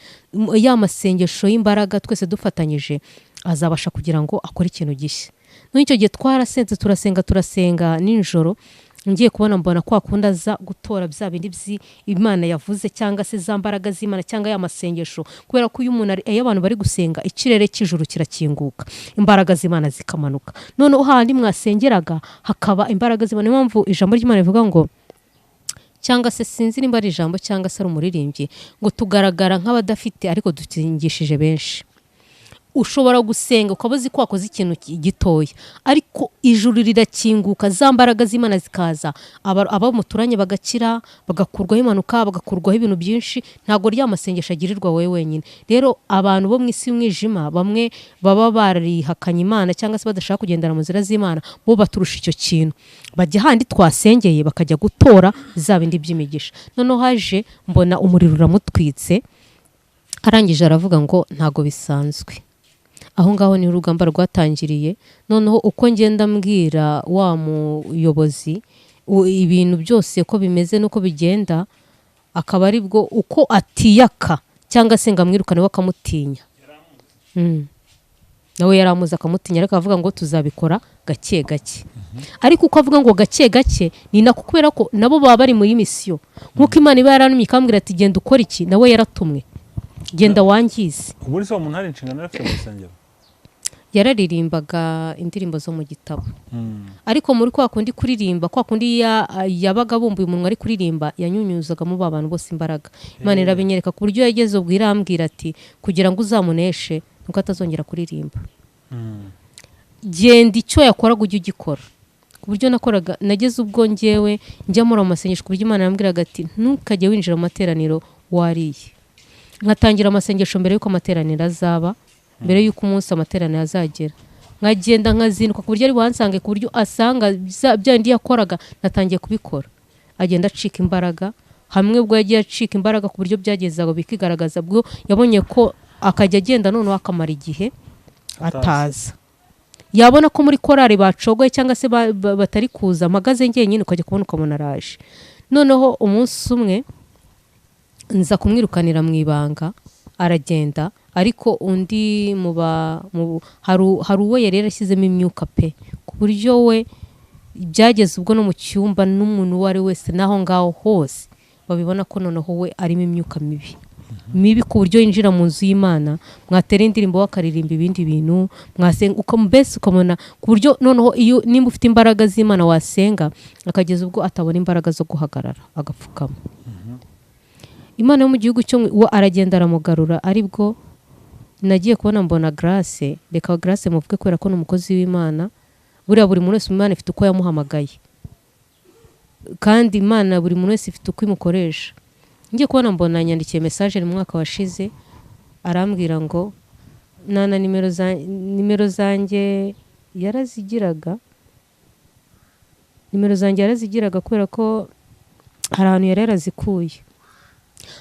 Ya masengesho y'imbaraga twese dufatanyije azabasha kugira ngo akore ikintu gishya. None icyo gihe twarasenze turasenga nijoro, ngiye kubona mbona kwa kundi aza gutora bya bindi Imana yavuze cyangwa se za mbaraga z'Imana cyangwa ya masengesho, kubera ko iyo abantu bari gusenga ikirere cy'ijuru kirakinguka, imbaraga z'Imana zikamanuka. Noneho handi mwasengeraga hakaba imbaraga z'Imana. Niyo mpamvu ijambo ry'Imana rivuga ngo, cyangwa se sinzi nimba ari ijambo cyangwa se ari umuririmbyi, ngo tugaragara nk'abadafite ariko dutingishije benshi. Ushobora gusenga ukaba uzi ko wakoze ikintu gitoya, ariko ijuru rirakinguka, za mbaraga z'Imana zikaza, aba muturanye bagakira, bagakurwaho impanuka, bagakurwaho ibintu byinshi. Ntabwo rya masengesho agirirwa wowe wenyine. Rero abantu bo mu isi y'umwijima, bamwe baba barihakanye Imana cyangwa se badashaka kugendera mu nzira z'Imana, bo baturusha icyo kintu, bajya handi twasengeye bakajya gutora za bindi by'imigisha. Noneho haje mbona umuriro uramutwitse, arangije aravuga ngo ntago bisanzwe. Aho ngaho ni urugamba rwatangiriye. Noneho uko ngenda mbwira wa muyobozi ibintu byose ko bimeze nuko bigenda, akaba ari bwo uko atiyaka cyangwa se ngamwirukane wakamutinya. Nawe yaramuza akamutinya, ariko avuga ngo tuzabikora gake gake. Ariko uko avuga ngo gake gake ni nako, kubera ko nabo baba bari muri misiyo. Nkuko Imana iba yaranumye ikambwira ati genda ukora iki, nawe yaratumwe genda wangize. Ubu se umuntu hari inshingano afite mu rusengero? Yararirimbaga indirimbo zo mu gitabo, ariko muri kwa kundi kuririmba, kwa kundi yabaga bumbuye umunwa ari kuririmba, yanyunyuzaga mu bantu bose imbaraga. Imana irabinyereka ku buryo yageze ubwo irambwira ati kugira ngo uzamuneshe nuko atazongera kuririmba. Genda icyo yakoraga ujye ugikora. Ku buryo nakoraga, nageze ubwo ngewe njya muri amasengesho, ku buryo Imana yambwiraga ati ntukajye winjira mu materaniro wariye. Nkatangira amasengesho mbere yuko amateraniro azaba, mbere yuko umunsi amateraniro azagera. Nkagenda nkazinduka ku buryo ari buhansange, ku buryo asanga bya ndi yakoraga natangiye kubikora. Agenda acika imbaraga, hamwe ubwo yagiye acika imbaraga ku buryo byageza aho bikigaragaza, bwo yabonye ko akajya agenda noneho akamara igihe ataza. Yabona ko muri korari bacogoye cyangwa se batari kuza, magaze njyenyine ukajya kubona ukabona araje. Noneho umunsi umwe nza kumwirukanira mu ibanga, aragenda, ariko undi hari uwo yari yarashyizemo imyuka pe, ku buryo we byageze ubwo no mu cyumba n'umuntu uwo ari wese naho ngaho hose babibona ko noneho we arimo imyuka mibi, ku buryo yinjira mu nzu y'Imana, mwatera indirimbo wakaririmba ibindi bintu, mwasenga mbese ukamona, ku buryo noneho iyo nimba ufite imbaraga z'Imana wasenga, akageza ubwo atabona imbaraga zo guhagarara agapfukama. Imana yo mu gihugu cyo aragenda aramugarura, aribwo nagiye kubona mbona Grace. Reka Grace muvuge kubera ko n'umukozi w'Imana, buriya buri muntu wese Imana ifite uko yamuhamagaye, kandi Imana buri muntu wese ifite uko imukoresha. Ngiye kubona mbona yandikiye message mu mwaka washize, arambwira ngo nana nimero zanjye yarazigiraga, kubera ko hari ahantu yari yarazikuye.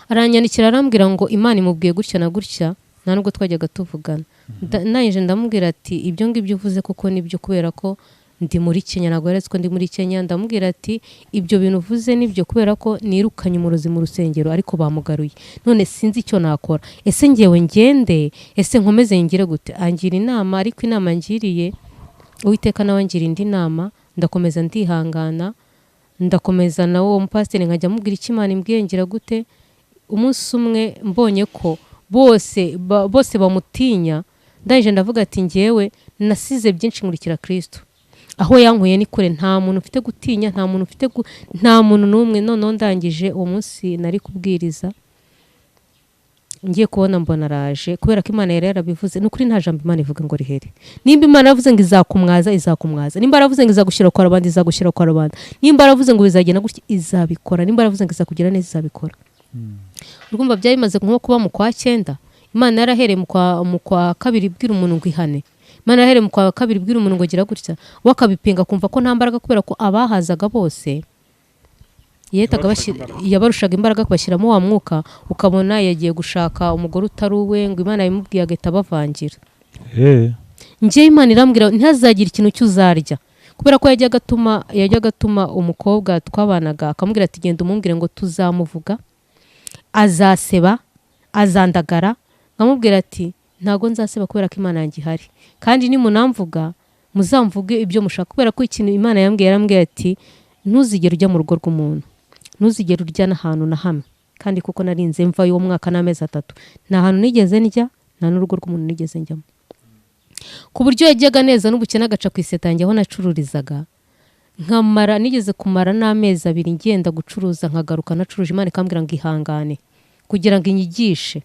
Aranyandikira arambwira ngo Imana imubwiye gutya na gutya, nta nubwo twajyaga tuvugana. Nanje ndamubwira ati ibyo ngibyo uvuze koko nibyo, kubera ko ndi muri Kenya, ntabwo yaretse ko ndi muri Kenya. Ndamubwira ati ibyo bintu uvuze nibyo, kubera ko nirukanye umurozi mu rusengero ariko bamugaruye, none sinzi icyo nakora, ese ngewe ngende, ese nkomeze ngire gute? Angira inama, ariko inama ngiriye Uwiteka nawe angira indi nama, ndakomeza ndihangana, ndakomeza nawe uwo mupasiteri nkajya mubwira icyo Imana imbwiye ngira gute. Umunsi umwe mbonye ko bose bamutinya, ndangije ndavuga ati ngewe nasize byinshi nkurikira Kristo, aho yankuye ni kure, nta muntu ufite gutinya, nta muntu n'umwe. Noneho ndangije uwo munsi nari kubwiriza, ngiye kubona mbona araje, kubera ko Imana yari yarabivuze. Nukuri nta jambo Imana ivuga ngo rihere. Nimba Imana yaravuze ngo izakumwaza, izakumwaza. Nimba yaravuze ngo izagushyira kwa rubanda, izagushyira kwa rubanda. Nimba yaravuze ngo bizagenda gutya, izabikora. Nimba yaravuze ngo izakugira neza, izabikora. Urumva byari bimaze nko kuba mu kwa 9. Imana yarahereye mu kwa 2 ibwira umuntu ngo ihane. Imana yarahereye mu kwa 2 ibwira umuntu ngo gira gutya, wakabipinga kumva ko nta mbaraga, kubera ko abahazaga bose yabarushaga imbaraga kubashyiramo wa mwuka, ukabona yagiye gushaka umugore utari uwe, ngo Imana yimubwiye agahita bavangira. Njye Imana irambwira ntihazagire ikintu cy'uzarya, kubera ko yajyaga atuma umukobwa twabanaga akamubwira ati genda umumbwire ngo tuzamuvuga, azaseba, azandagara. Nkamubwira ati ntago nzaseba kubera ko Imana yanjye ihari, kandi nimunamvuga muzamvuge ibyo mushaka, kubera ko ikintu Imana yarambwiye ati ntuzigere ujya mu rugo rw'umuntu, ntuzigere urya n'ahantu na hamwe. Kandi kuko narinze mva y'uwo mwaka n'amezi 3, nta hantu nigeze ndya, nta n'urugo rw'umuntu nigeze njyamo, ku buryo yajyaga neza n'ubukene agaca ku isetange aho nacururizaga, nigeze kumara n'amezi 2 ngenda gucuruza, nkagaruka nacuruje. Imana ikambwira ngo ihangane kugira ngo inyigishe.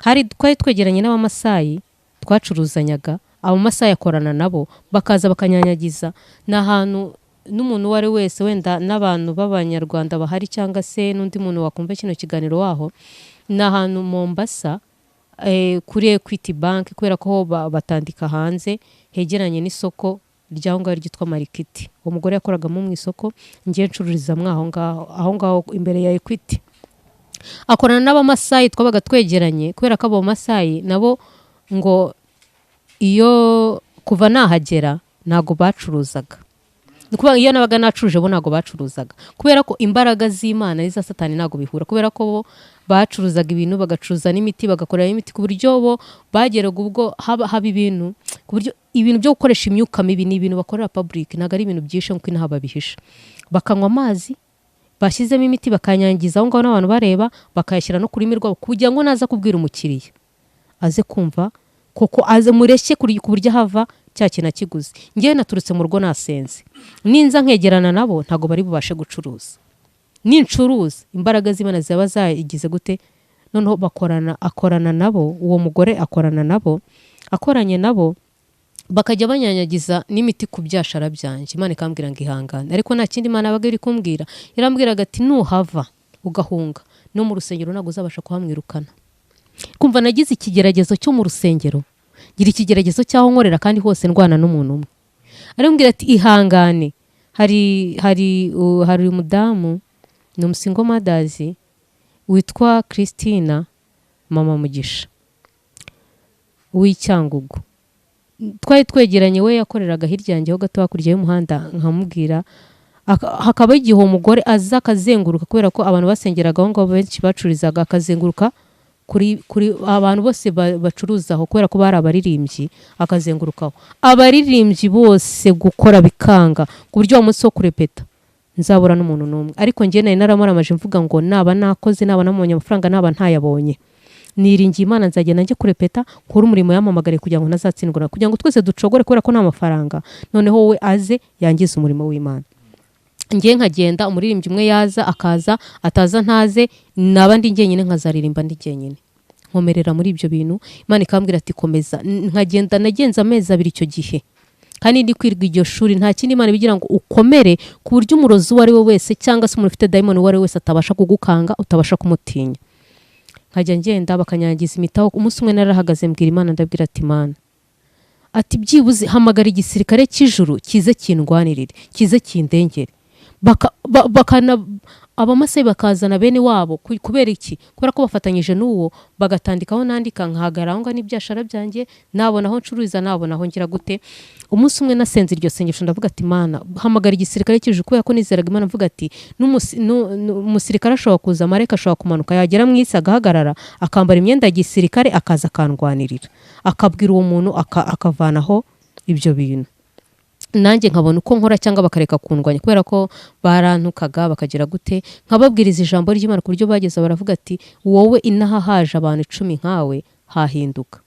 Twari twegeranye n'abamasayi twacuruzanyaga, abamasayi akorana nabo, bakaza bakanyanyagiza. N'ahantu n'umuntu wari wese, wenda n'abantu b'abanyarwanda bahari cyangwa se n'undi muntu wakumva kino kiganiro waho, n'ahantu Mombasa kuri Equity Bank, kubera ko batandika hanze hegeranye n'isoko ryaho ngaho ryitwa Marikiti. Uwo mugore yakoragamo mu isoko, ngiye ncururiza aho ngaho imbere ya Equity. Akorana n'abamasayi twabaga twegeranye, kubera ko abo masayi nabo ngo iyo kuva nahagera ntago bacuruzaga. Kuba iyo nabaga nacuruje bo ntago bacuruzaga, kubera ko imbaraga z'Imana n'iza Satani ntago bihura, kubera ko bo bacuruzaga ibintu, bagacuruza n'imiti, bagakorera imiti, ku buryo bo bageraga ubwo haba ibintu, ku buryo ibintu byo gukoresha imyuka mibi ni ibintu bakorera public, ntago ari ibintu byishe nk'uko inaha babihisha. Bakanywa amazi bashyizemo imiti, bakanyangiza aho ngaho n'abantu bareba, bakayashyira no kuri mirwa, kugira ngo naza kubwira umukiriya aze kumva koko, aze mureshye ku buryo hava cya kintu kiguzi. Ngiye naturutse mu rugo nasenze, ninza nkegerana nabo ntago bari bubashe gucuruza. Nincuruza imbaraga z'Imana zaba zayigize gute, noneho akorana nabo, uwo mugore akorana nabo, akoranye nabo bakajya banyanyagiza n'imiti ku byashara byanjye. Imana ikambwira ngo ihangane, ariko nta kindi Imana abaga iri kumbwira. Irambwiraga ati nuhava ugahunga no mu rusengero ntago uzabasha kuhamwirukana. Kumva nagize ikigeragezo cyo mu rusengero, gira ikigeragezo cyaho nkorera kandi hose ndwana n'umuntu umwe. Arambwira ati ihangane. Hari umudamu ni umusingo madazi witwa Christina Mama Mugisha w'Icyangugu, twari twegeranye. We yakoreraga hirya yanjye ho gato hakurya y'umuhanda, nkamubwira hakaba igihe umugore aza akazenguruka, kubera ko abantu basengeraga aho ngaho benshi bacurizaga, akazenguruka kuri abantu bose bacuruzaho, kubera ko bari abaririmbyi, akazengurukaho abaririmbyi bose gukora bikanga, ku buryo wa munsi wo kurepeta nzabura n'umuntu n'umwe. Ariko njye nari naramaramaje mvuga ngo naba nakoze, naba namonye amafaranga, naba ntayabonye, niringiye Imana nzagenda njye kurepeta, kuri umurimo yamamagare kugira ngo ntazatsindwa, kugira ngo twese ducogore, kubera ko nta mafaranga, noneho wowe aze yangize umurimo w'Imana. Ngiye nkagenda, umuririmbyi umwe yaza akaza, ataza ntaze, nabandi njyenyine nkazaririmba ndi njyenyine, nkomerera muri ibyo bintu. Imana ikambwira ati komeza. Nkagenda, nagenza amezi 2 icyo gihe, kandi ndi kwirwa iryo shuri. Nta kindi Imana bigira ngo ukomere, ku buryo umurozi uwo ari we wese cyangwa se umuntu ufite daimoni uwo ari we wese atabasha kugukanga, utabasha kumutinya. Nkajya ngenda bakanyangiza imitaho. Umunsi umwe narahagaze mbwira Imana, ndabwira ati Imana, ati byibuze hamagara igisirikare cy'ijuru kize kindwanirire, kize kindengere, abamasayi bakazana bene wabo kubera iki? Kubera ko bafatanyije n'uwo bagatandikaho nandika nkahagara aho n'ibyashara byanjye, nabona aho ncururiza, nabona aho ngira gute. Umunsi umwe nasenze iryo sengesho ndavuga ati Mana hamagara igisirikare cy'ijuru, kubera ko nizeraga Imana, mvuga ati umusirikare ashobora kuza, marayika ashobora kumanuka yagera mu isi agahagarara akambara imyenda ya gisirikare akaza akandwanirira, akabwira uwo muntu akavanaho ibyo bintu, nanjye nkabona uko nkora cyangwa bakareka kundwanya, kubera ko barantukaga bakagira gute. Nkababwiriza ijambo ry'Imana ku buryo bageza baravuga ati wowe inaha haje abantu 10 nkawe hahinduka.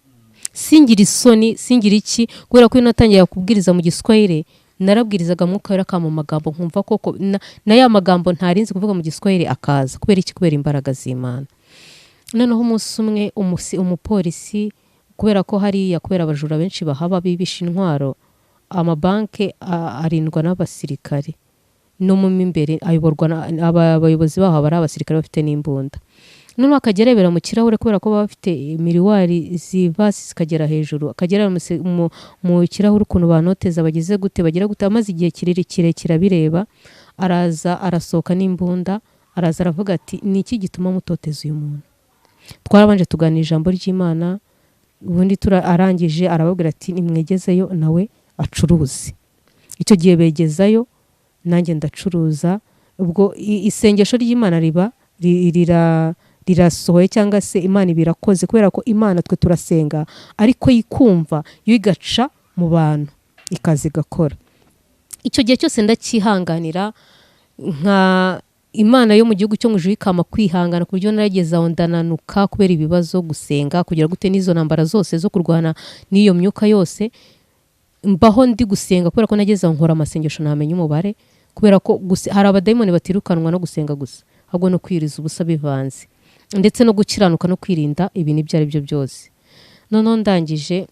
Singira isoni, singira iki, kubera ko natangiye kubwiriza mu Giswahili, narabwirizaga Mwuka Wera mu magambo nkumva koko na ya magambo ntarinzi kuvuga mu Giswahili akaza, kubera iki? Kubera imbaraga z'Imana. Noneho umunsi umwe umupolisi, kubera ko hariya kubera abajura benshi bahaba bibisha intwaro, amabanke arindwa n'abasirikare no mu imbere ayoborwa abayobozi baho bari abasirikare bafite n'imbunda. Noneho akagerebera mu kirahure, kubera ko bafite miriwari zivasi zikagera hejuru, akagera mu kirahure ukuntu banoteza bagize gute bagira gute, amaze igihe kirekire bireba, araza arasohoka n'imbunda, araza aravuga ati ni iki gituma mutoteza uyu muntu? Twarabanje tuganira ijambo ry'Imana, ubundi arangije arababwira ati nimwegezeyo nawe acuruze. Icyo gihe begezayo, nanjye ndacuruza. Ubwo isengesho ry'Imana riba rirasohoye, cyangwa se Imana ibirakoze, kubera ko Imana twe turasenga ariko yikumva yo igaca mu bantu ikazi gakora. Icyo gihe cyose ndakihanganira, nka Imana yo mu gihugu cyo mu ijuru ikama kwihangana, ku buryo narageze aho ndananuka kubera ibibazo, gusenga kugira gute n'izo ntambara zose zo kurwana n'iyo myuka yose, mbaho ndi gusenga, kubera ko nageze aho nkora amasengesho ntamenya umubare, kubera ko hari abadayimoni batirukanwa no gusenga gusa, ahubwo no kwiriza ubusa bivanze, ndetse no gukiranuka no kwirinda ibintu ibyo ari byo byose. Noneho ndangije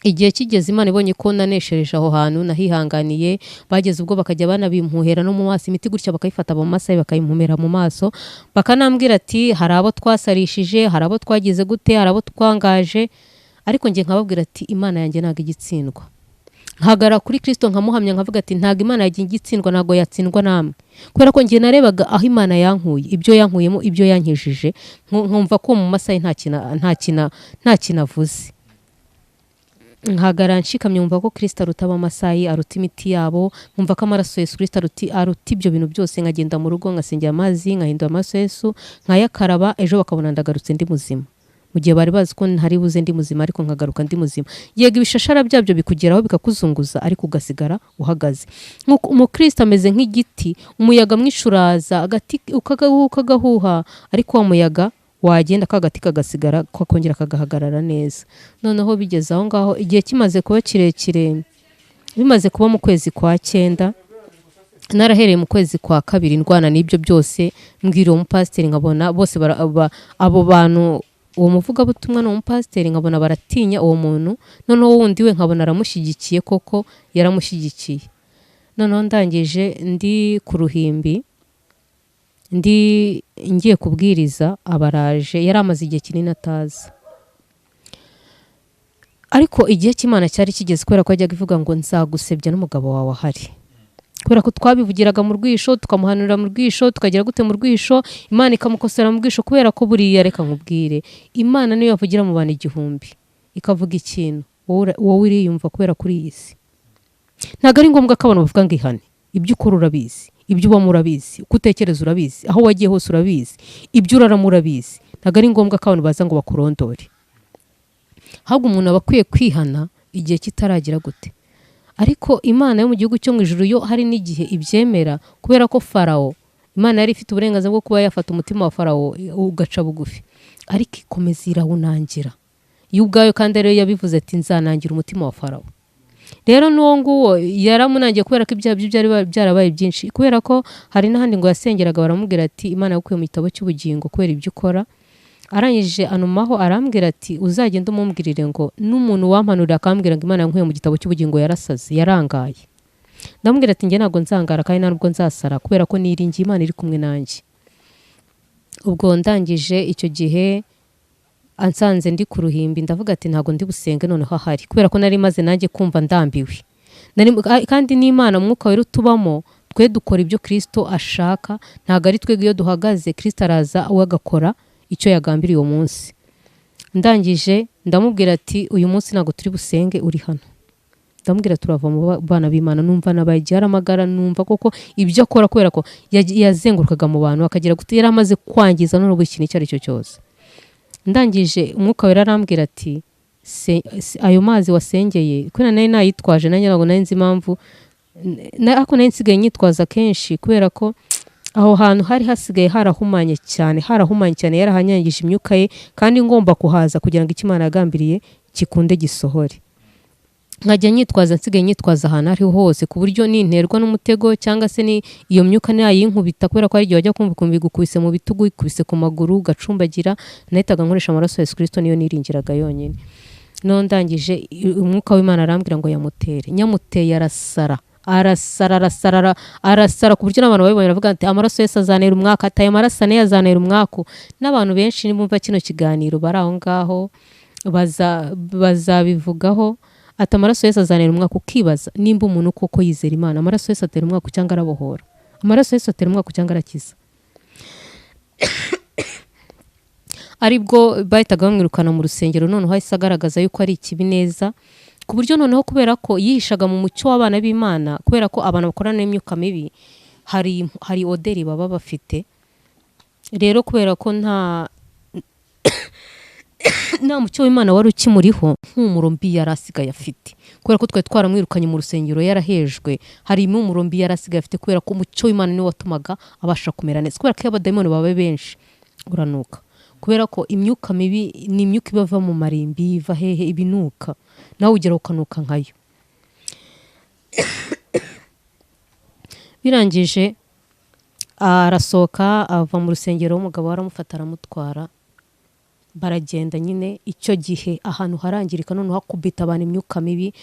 igihe kigeze, Imana ibonye ko naneshereje aho hantu, nahihanganiye, bageze ubwo bakajya banabimpuhera no mu maso, imiti gutya bakayifata mu masayi bakayimpumera mu maso, bakanambwira ati hari abo twasarishije, hari abo twagize gute, hari abo twangaje, ariko njye nkababwira ati Imana yanjye ntago igitsindwa. Nkagara kuri Kristo nkamuhamya, nkavuga ati ntago Imana yanjye igitsindwa, ntago yatsindwa namwe, kubera ko njye narebaga aho Imana yankuye, ibyo yankuyemo, ibyo yankijije, nkumva ko mu masayi nta kinavuze. Nkagara nshikamye, nkumva ko Kristo aruta abamasayi, aruta imiti yabo, nkumva ko amaraso Yesu Kristo aruta ibyo bintu byose. Nkagenda mu rugo ngasengera amazi, nkahindura amaraso Yesu, nkayakaraba, ejo bakabona ndagarutse ndi muzima, mu gihe bari bazi ko ntari buze ndi muzima, ariko nkagaruka ndi muzima. Yego ibishashara byabyo bikugeraho bikakuzunguza, ariko ugasigara uhagaze. Nk'uko umukristo ameze nk'igiti, umuyaga mwinshi uraza, agati ukagahuha, ariko wa muyaga wagenda kagati kagasigara, kakongera kagahagarara neza. Noneho bigeze aho ngaho, igihe kimaze kuba kirekire, bimaze kuba mu kwezi kwa 9, narahereye mu kwezi kwa 2 ndwana n'ibyo byose, mbwira uwo mupasiteri, nkabona bose abo bantu, uwo muvugabutumwa n'uwo mupasiteri, nkabona baratinya uwo muntu. Noneho wundi we nkabona aramushyigikiye, koko yaramushyigikiye. Noneho ndangije ndi ku ruhimbi, ngiye kubwiriza, abaraje, yari amaze igihe kinini ataza, ariko igihe cy'Imana cyari kigeze, kubera ko yajyaga ivuga ngo nzagusebya n'umugabo wawe ahari, kubera ko twabivugiraga mu rwisho, tukamuhanurira mu rwisho, tukagira gute mu rwisho, Imana ikamukosera mu rwisho. Kubera ko buriya, reka nkubwire, Imana niyo yavugira mu bantu 1000 ikavuga ikintu, wowe uriyumva, kubera kuri iyi si ntago ari ngombwa ko abantu bavuga ngo ihane. Ibyo ukora urabizi, ibyo ubamo urabizi, uko utekereza urabizi, aho wagiye hose urabizi, ibyo uraramo urabizi. Ntago ari ngombwa ko abantu baza ngo bakurondore, ahubwo umuntu aba akwiye kwihana igihe kitaragira gute. Ariko Imana yo mu gihugu cyo mu ijuru yo hari n'igihe ibyemera, kubera ko Farawo, Imana yari ifite uburenganzira bwo kuba yafata umutima wa Farawo ugaca bugufi, ariko ikomeza irawunangira yo ubwayo, kandi ariyo yabivuze ati nzanangira umutima wa Farawo. Rero n'uwo nguwo yaramunangiye, kubera ko ibyaha bye byari byarabaye byinshi, kubera ko hari n'ahandi ngo yasengeraga, baramubwira ati Imana yagukuye mu gitabo cy'ubugingo kubera ibyo ukora. Arangije anumaho arambwira ati uzagenda umumbwirire ngo n'umuntu wampanurira akambwira ngo Imana yankuye mu gitabo cy'ubugingo yarasaze, yarangaye. Ndamubwira ati njye ntabwo nzangara, kandi ntabwo nzasara, kubera ko niringiye Imana iri kumwe nanjye. Ubwo ndangije icyo gihe ansanze ndi ku ruhimbi, ndavuga ati ntabwo ndi busenge noneho ahari, kubera ko nari maze nanjye kumva ndambiwe. Kandi n'Imana Mwuka Wera utubamo twe dukora ibyo Kristo ashaka, ntabwo ari twebwe iyo duhagaze Kristo araza we agakora icyo yagambiriye uwo munsi. Ndangije ndamubwira ati uyu munsi ntabwo turi busenge uri hano. Ndamubwira turava mu bana b'Imana, numva nabaye amagara, numva koko ibyo akora kubera ko yazengurukaga mu bantu akagira gute yari amaze kwangiza none buri kintu icyo ari cyo cyose. Ndangije umwuka wera arambwira ati ayo mazi wasengeye kubera nari nayitwaje nanjye ntabwo nari nzi impamvu ariko nari nsigaye nyitwaza kenshi kubera ko aho hantu hari hasigaye harahumanye cyane yarahanyangije imyuka ye kandi ngomba kuhaza kugira ngo icyo Imana yagambiriye kikunde gisohore. Nkajya nyitwaza nsigaye nyitwaza ahantu ariho hose ku buryo ninterwa n'umutego cyangwa se ni iyo myuka nayinkubita kubera ko ari igihe wajya kumva igukubise mu bitugu, ikubise ku maguru gacumbagira, nahitaga nkoresha amaraso ya Yesu Kristo niyo niringiraga yonyine. No ndangije umwuka w'Imana arambwira ngo yamutere, nyamuteye arasara ku buryo n'abantu babibonye baravuga ati amaraso Yesu azanera umwaka, ataye amaraso ane yazanera umwaku. N'abantu benshi nibumva kino kiganiro bari aho ngaho bazabivugaho ati amaraso Yesu azanera umwaka. Ukibaza nimba umuntu koko yizera Imana, amaraso Yesu atera umwaka cyangwa arabohora? Amaraso Yesu atera umwaka cyangwa arakiza? Aribwo bahitaga bamwirukana mu rusengero, noneho hahise agaragaza yuko ari ikibi neza ku buryo noneho kubera ko yihishaga mu mucyo w'abana b'Imana, kubera ko abantu bakorana n'imyuka mibi hari oderi baba bafite. Rero kubera ko nta mucyo w'Imana wari ukimuriho, nk'umuro mbi yari asigaye afite kubera ko twari twaramwirukanye mu rusengero yarahejwe, hari impumuro mbi yari asigaye afite kubera ko umucyo w'Imana niwo watumaga abasha kumera neza, kubera ko abadayimoni baba benshi uranuka kubera ko imyuka mibi ni imyuka ibava mu marimbi, iva hehe ibinuka, nawe ugera ukanuka nkayo. Birangije arasohoka ava mu rusengero, umugabo waramufata aramutwara, baragenda nyine. Icyo gihe ahantu harangirika, noneho hakubita abantu imyuka mibi,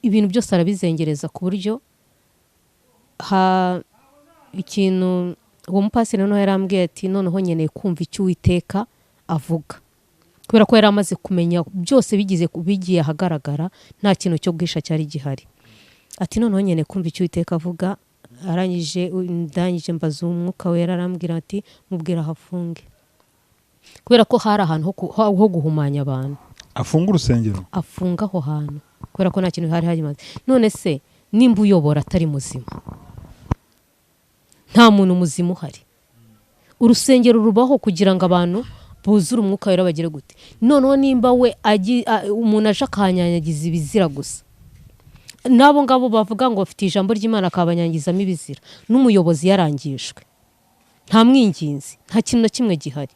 ibintu byose arabizengereza ku buryo ikintu uwo mupasiteri noneho yarambwiye ati noneho nkeneye kumva icyo Uwiteka avuga, kubera ko yari amaze kumenya byose bigiye ahagaragara, nta kintu cyo guhisha cyari gihari. Ati noneho nkeneye kumva icyo Uwiteka avuga. Ndangije mbaza umwuka wera, arambwira ati mubwira hafunge, kubera ko hari ahantu ho guhumanya abantu. Afunga urusengero? Afunga aho hantu kubera ko nta kintu hari hagimaze. None se nimba uyobora atari muzima, nta muntu muzima uhari, urusengero rubaho kugira ngo abantu buzure umwuka wera bagire gute? Noneho nimba we umuntu aje akanyanyagiza ibizira gusa, nabo ngabo bavuga ngo bafite ijambo ry'Imana akabanyangizamo ibizira, n'umuyobozi yarangijwe, nta mwinginzi, nta kintu na kimwe gihari,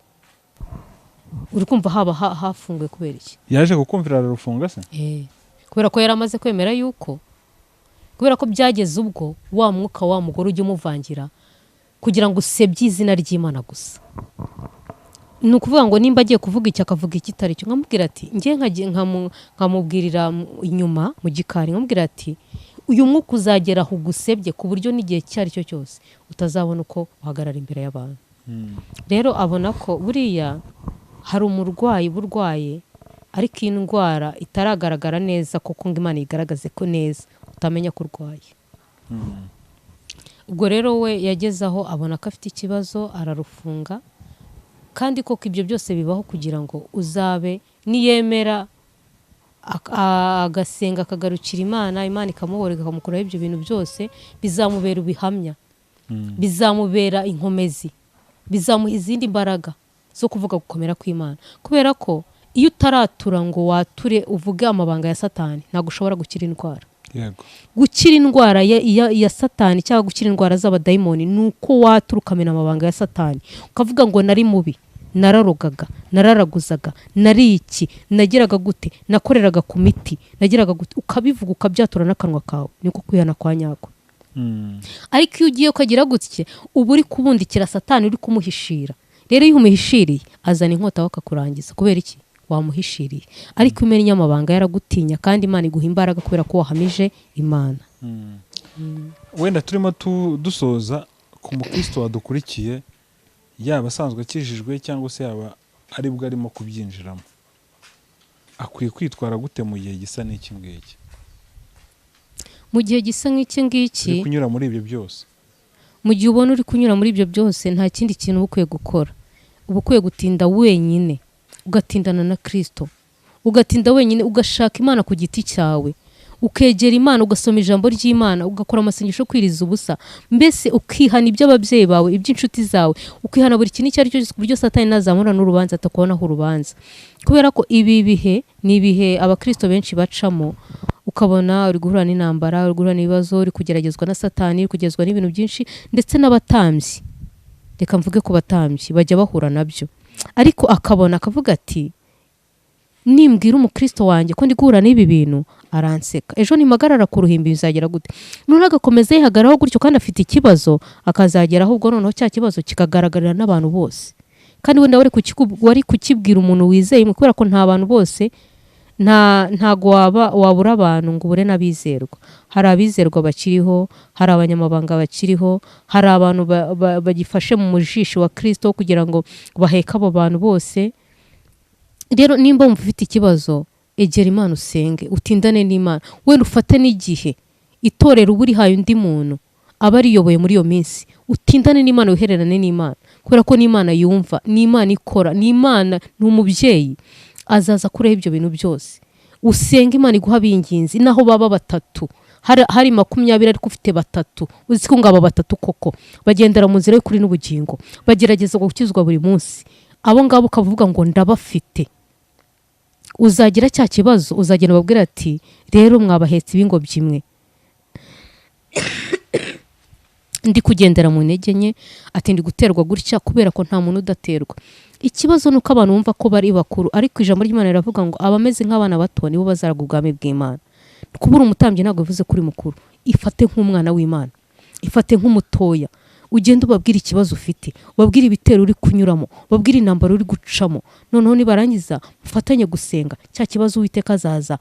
uri kumva haba hafunguye kubera iki? Yaje kukumvira ararufunga se? Kubera ko yari amaze kwemera yuko, kubera ko byageze ubwo wa mwuka wa mugore ujya umuvangira kugira ngo usebye izina ry'Imana gusa. Ni ukuvuga ngo nimba agiye kuvuga iki akavuga iki kitari cyo, nkamubwira ati nkamubwirira inyuma mu gikari, nkamubwira ati uyu mwuka uzagera aho ugusebye ku buryo n'igihe icyo ari cyo cyose utazabona uko uhagarara imbere y'abantu. Rero abona ko buriya hari umurwayi burwaye, ariko iyi ndwara itaragaragara neza kuko ngo Imana igaragaze ko neza utamenya ko urwaye. Ubwo rero we yageze aho abona ko afite ikibazo ararufunga, kandi koko ibyo byose bibaho kugira ngo uzabe niyemera agasenga akagarukira Imana, Imana ikamuhora ikamukuraho ibyo bintu byose, bizamubera ubihamya, bizamubera inkomezi, bizamuha izindi mbaraga zo kuvuga gukomera kw'Imana. Kubera ko iyo utaratura ngo wature uvuge amabanga ya Satani, ntabwo ushobora gukira indwara. Gukira indwara ya Satani cyangwa gukira indwara z'abadayimoni ni uko watura ukamena amabanga ya Satani, ukavuga ngo nari mubi, nararogaga, nararaguzaga, nari iki, nagiraga gute, nakoreraga ku miti, nagiraga gute, ukabivuga ukabyatura n'akanwa kawe, niko kwihana kwa nyako. Ariko iyo ugiye ukagira gutya, uba uri kubundikira Satani, uri kumuhishira. Rero iyo umuhishiriye azana inkota akakurangiza. Kubera iki? Wamuhishiriye. Ariko umenya amabanga yaragutinya, kandi Imana iguha imbaraga kubera ko wahamije Imana. Wenda turimo dusoza ku mukristo wadukurikiye, yaba asanzwe akijijwe cyangwa se yaba aribwo arimo kubyinjiramo, akwiye kwitwara gute mu gihe gisa n'iki ngiki? Mu gihe gisa nk'iki ngiki, kunyura muri ibyo byose, mu gihe ubona uri kunyura muri ibyo byose nta kindi kintu uba ukwiye gukora, uba ukwiye gutinda wenyine ugatindana na Kristo, ugatinda wenyine ugashaka Imana ku giti cyawe, ukegera Imana, ugasoma ijambo ry'Imana, ugakora amasengesho kwiriza ubusa, mbese ukihana iby'ababyeyi bawe, iby'inshuti zawe, ukihana buri kintu icyo ari cyo cyose ku buryo Satani nazamura n'urubanza atakubonaho urubanza. Kubera ko ibi bihe ni ibihe abakristo benshi bacamo, ukabona uri guhura n'intambara, uri guhura n'ibibazo, uri kugeragezwa na Satani, uri kugezwa n'ibintu byinshi, ndetse n'abatambyi, reka mvuge ku batambyi bajya bahura nabyo, ariko akabona akavuga ati nimbwira umukristo wanjye ko ndi guhura n'ibi bintu aranseka, ejo nimagarara ku ruhimbi bizagera gute? None agakomeza yihagaraho gutyo kandi afite ikibazo, akazageraho ubwo noneho cya kibazo kikagaragarira n'abantu bose, kandi wenda wari kukibwira umuntu wizeye, kubera ko nta bantu bose, ntago wabura abantu ngo ubure n'abizerwa. Hari abizerwa bakiriho, hari abanyamabanga bakiriho, hari abantu bagifashe mu mujisho wa Kristo kugira ngo baheke abo bantu bose. Rero nimba wumva ufite ikibazo, egera Imana usenge, utindane n'Imana, wenda ufate n'igihe itorero uba urihaye undi muntu aba ariyoboye muri iyo minsi, utindane n'Imana, wihererane n'Imana, kubera ko n'Imana yumva, n'Imana ikora, n'Imana ni umubyeyi, azaza kureho ibyo bintu byose. Usenge Imana iguha abinginzi, naho baba batatu, hari 20 ariko ufite batatu, uzi ko ngaba batatu koko bagendera mu nzira y'ukuri n'ubugingo, bagerageza gukizwa buri munsi, abo ngabo ukavuga ngo ndabafite, uzagira cya kibazo, uzagenda babwira ati rero mwabahetse ibingobyi imwe, ndi kugendera mu ntege nke, ati ndi guterwa gutya, kubera ko nta muntu udaterwa. Ikibazo nuko abantu bumva ko bari bakuru, ariko ijambo ry'Imana riravuga ngo abameze nk'abana bato nibo bazaraga ubwami bw'Imana. Kubura umutambyi ntabwo bivuze kuri mukuru, ifate nk'umwana w'Imana, ifate nk'umutoya, ugenda ubabwira ikibazo ufite, ubabwira ibitero uri kunyuramo, ubabwira intambara uri gucamo, noneho nibarangiza mufatanye gusenga, cya kibazo Uwiteka azaza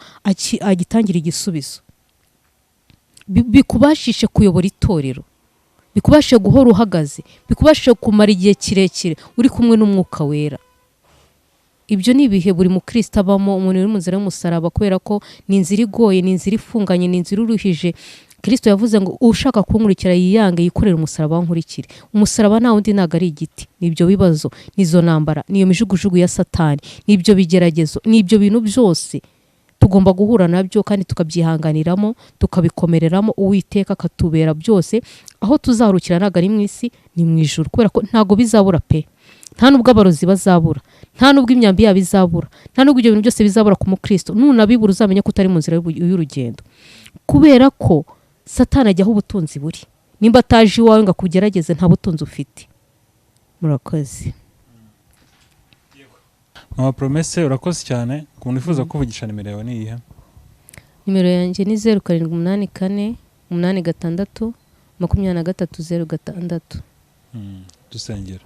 agitangira igisubizo. Bikubashishe kuyobora itorero, bikubashishe guhora uhagaze, bikubashishe kumara igihe kirekire uri kumwe n'Umwuka Wera. Ibyo ni ibihe buri mukristo abamo, umuntu uri mu nzira y'umusaraba, kubera ko ni inzira igoye, ni inzira ifunganye, ni inzira uruhije. Kristo yavuze ngo ushaka kunkurikira yiyange, yikorera umusaraba wankurikire. Umusaraba nta wundi ntago ari igiti, nibyo bibazo, nizo ntambara, niyo mijugujugu ya Satani, nibyo bigeragezo, nibyo bintu byose tugomba guhura nabyo, kandi tukabyihanganiramo, tukabikomereramo. Uwiteka akatubera byose, aho tuzarukira ntago ari mu isi, ni mu ijuru, kubera ko ntago bizabura pe, nta nubwo abarozi bazabura, nta nubwo imyambi yabo izabura, nta nubwo ibyo bintu byose bizabura ku mukristo. Nunabibura uzamenya ko utari mu nzira y'urugendo, kubera ko Satani ajyaho ubutunzi buri. Nimba ataje iwawe ngo akugerageze, nta butunzi ufite. Murakoze. Mama Promesse, urakoze cyane. Ku muntu wifuza kuvugisha nimero yawe ni iyihe? Nimero yanjye ni 0784 86 23 06. Dusengera.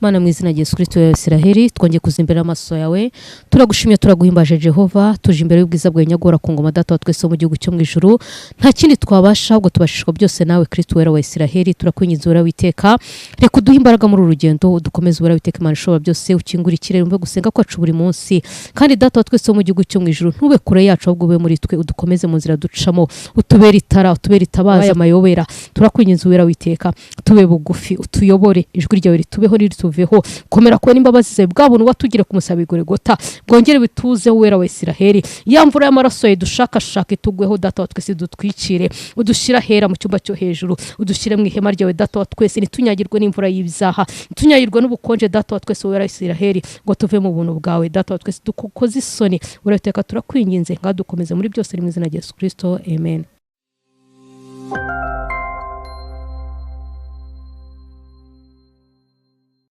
Mana mu izina rya Yesu Kristo ya Isiraheli, twongeye kuzimbera amaso yawe, turagushimye turaguhimbaje Jehova, tuje imbere y'ubwiza bwawe nyagora ku ngoma data wa twese mu gihugu cyo mu ijuru. Nta kindi twabasha ahubwo tubashishwa byose nawe Kristo wera wa Isiraheli. Turakwinginze wera witeka, reka uduhe imbaraga muri uru rugendo, udukomeze wera witeka Imana ishobora byose, ukingura ikirere umve gusenga kwacu buri munsi, kandi data wa twese mu gihugu cyo mu ijuru ntube kure yacu ahubwo ube muri twe, udukomeze mu nzira ducamo, utubere itara, utubere itabaza amayobera. Turakwinginze wera witeka, tube bugufi, utuyobore, ijwi ryawe ritubeho rituveho, komera ko n'imbabazi zawe bwa buntu watugire ku musaba Igorigota, bwongere bituze wera wa Isiraheli. Ya mvura y'amaraso yawe dushakashaka itugweho data wa twese, dutwikire, udushyira hera mu cyumba cyo hejuru, udushyire mu ihema ryawe data wa twese, nitunyagirwe n'imvura y'ibyaha, nitunyagirwe n'ubukonje data wa twese wera wa Isiraheli, ngo tuve mu buntu bwawe data wa twese, dukoze isoni. Urateka turakwinginze ngadukomeze muri byose, mu izina rya Yesu Kristo, amen.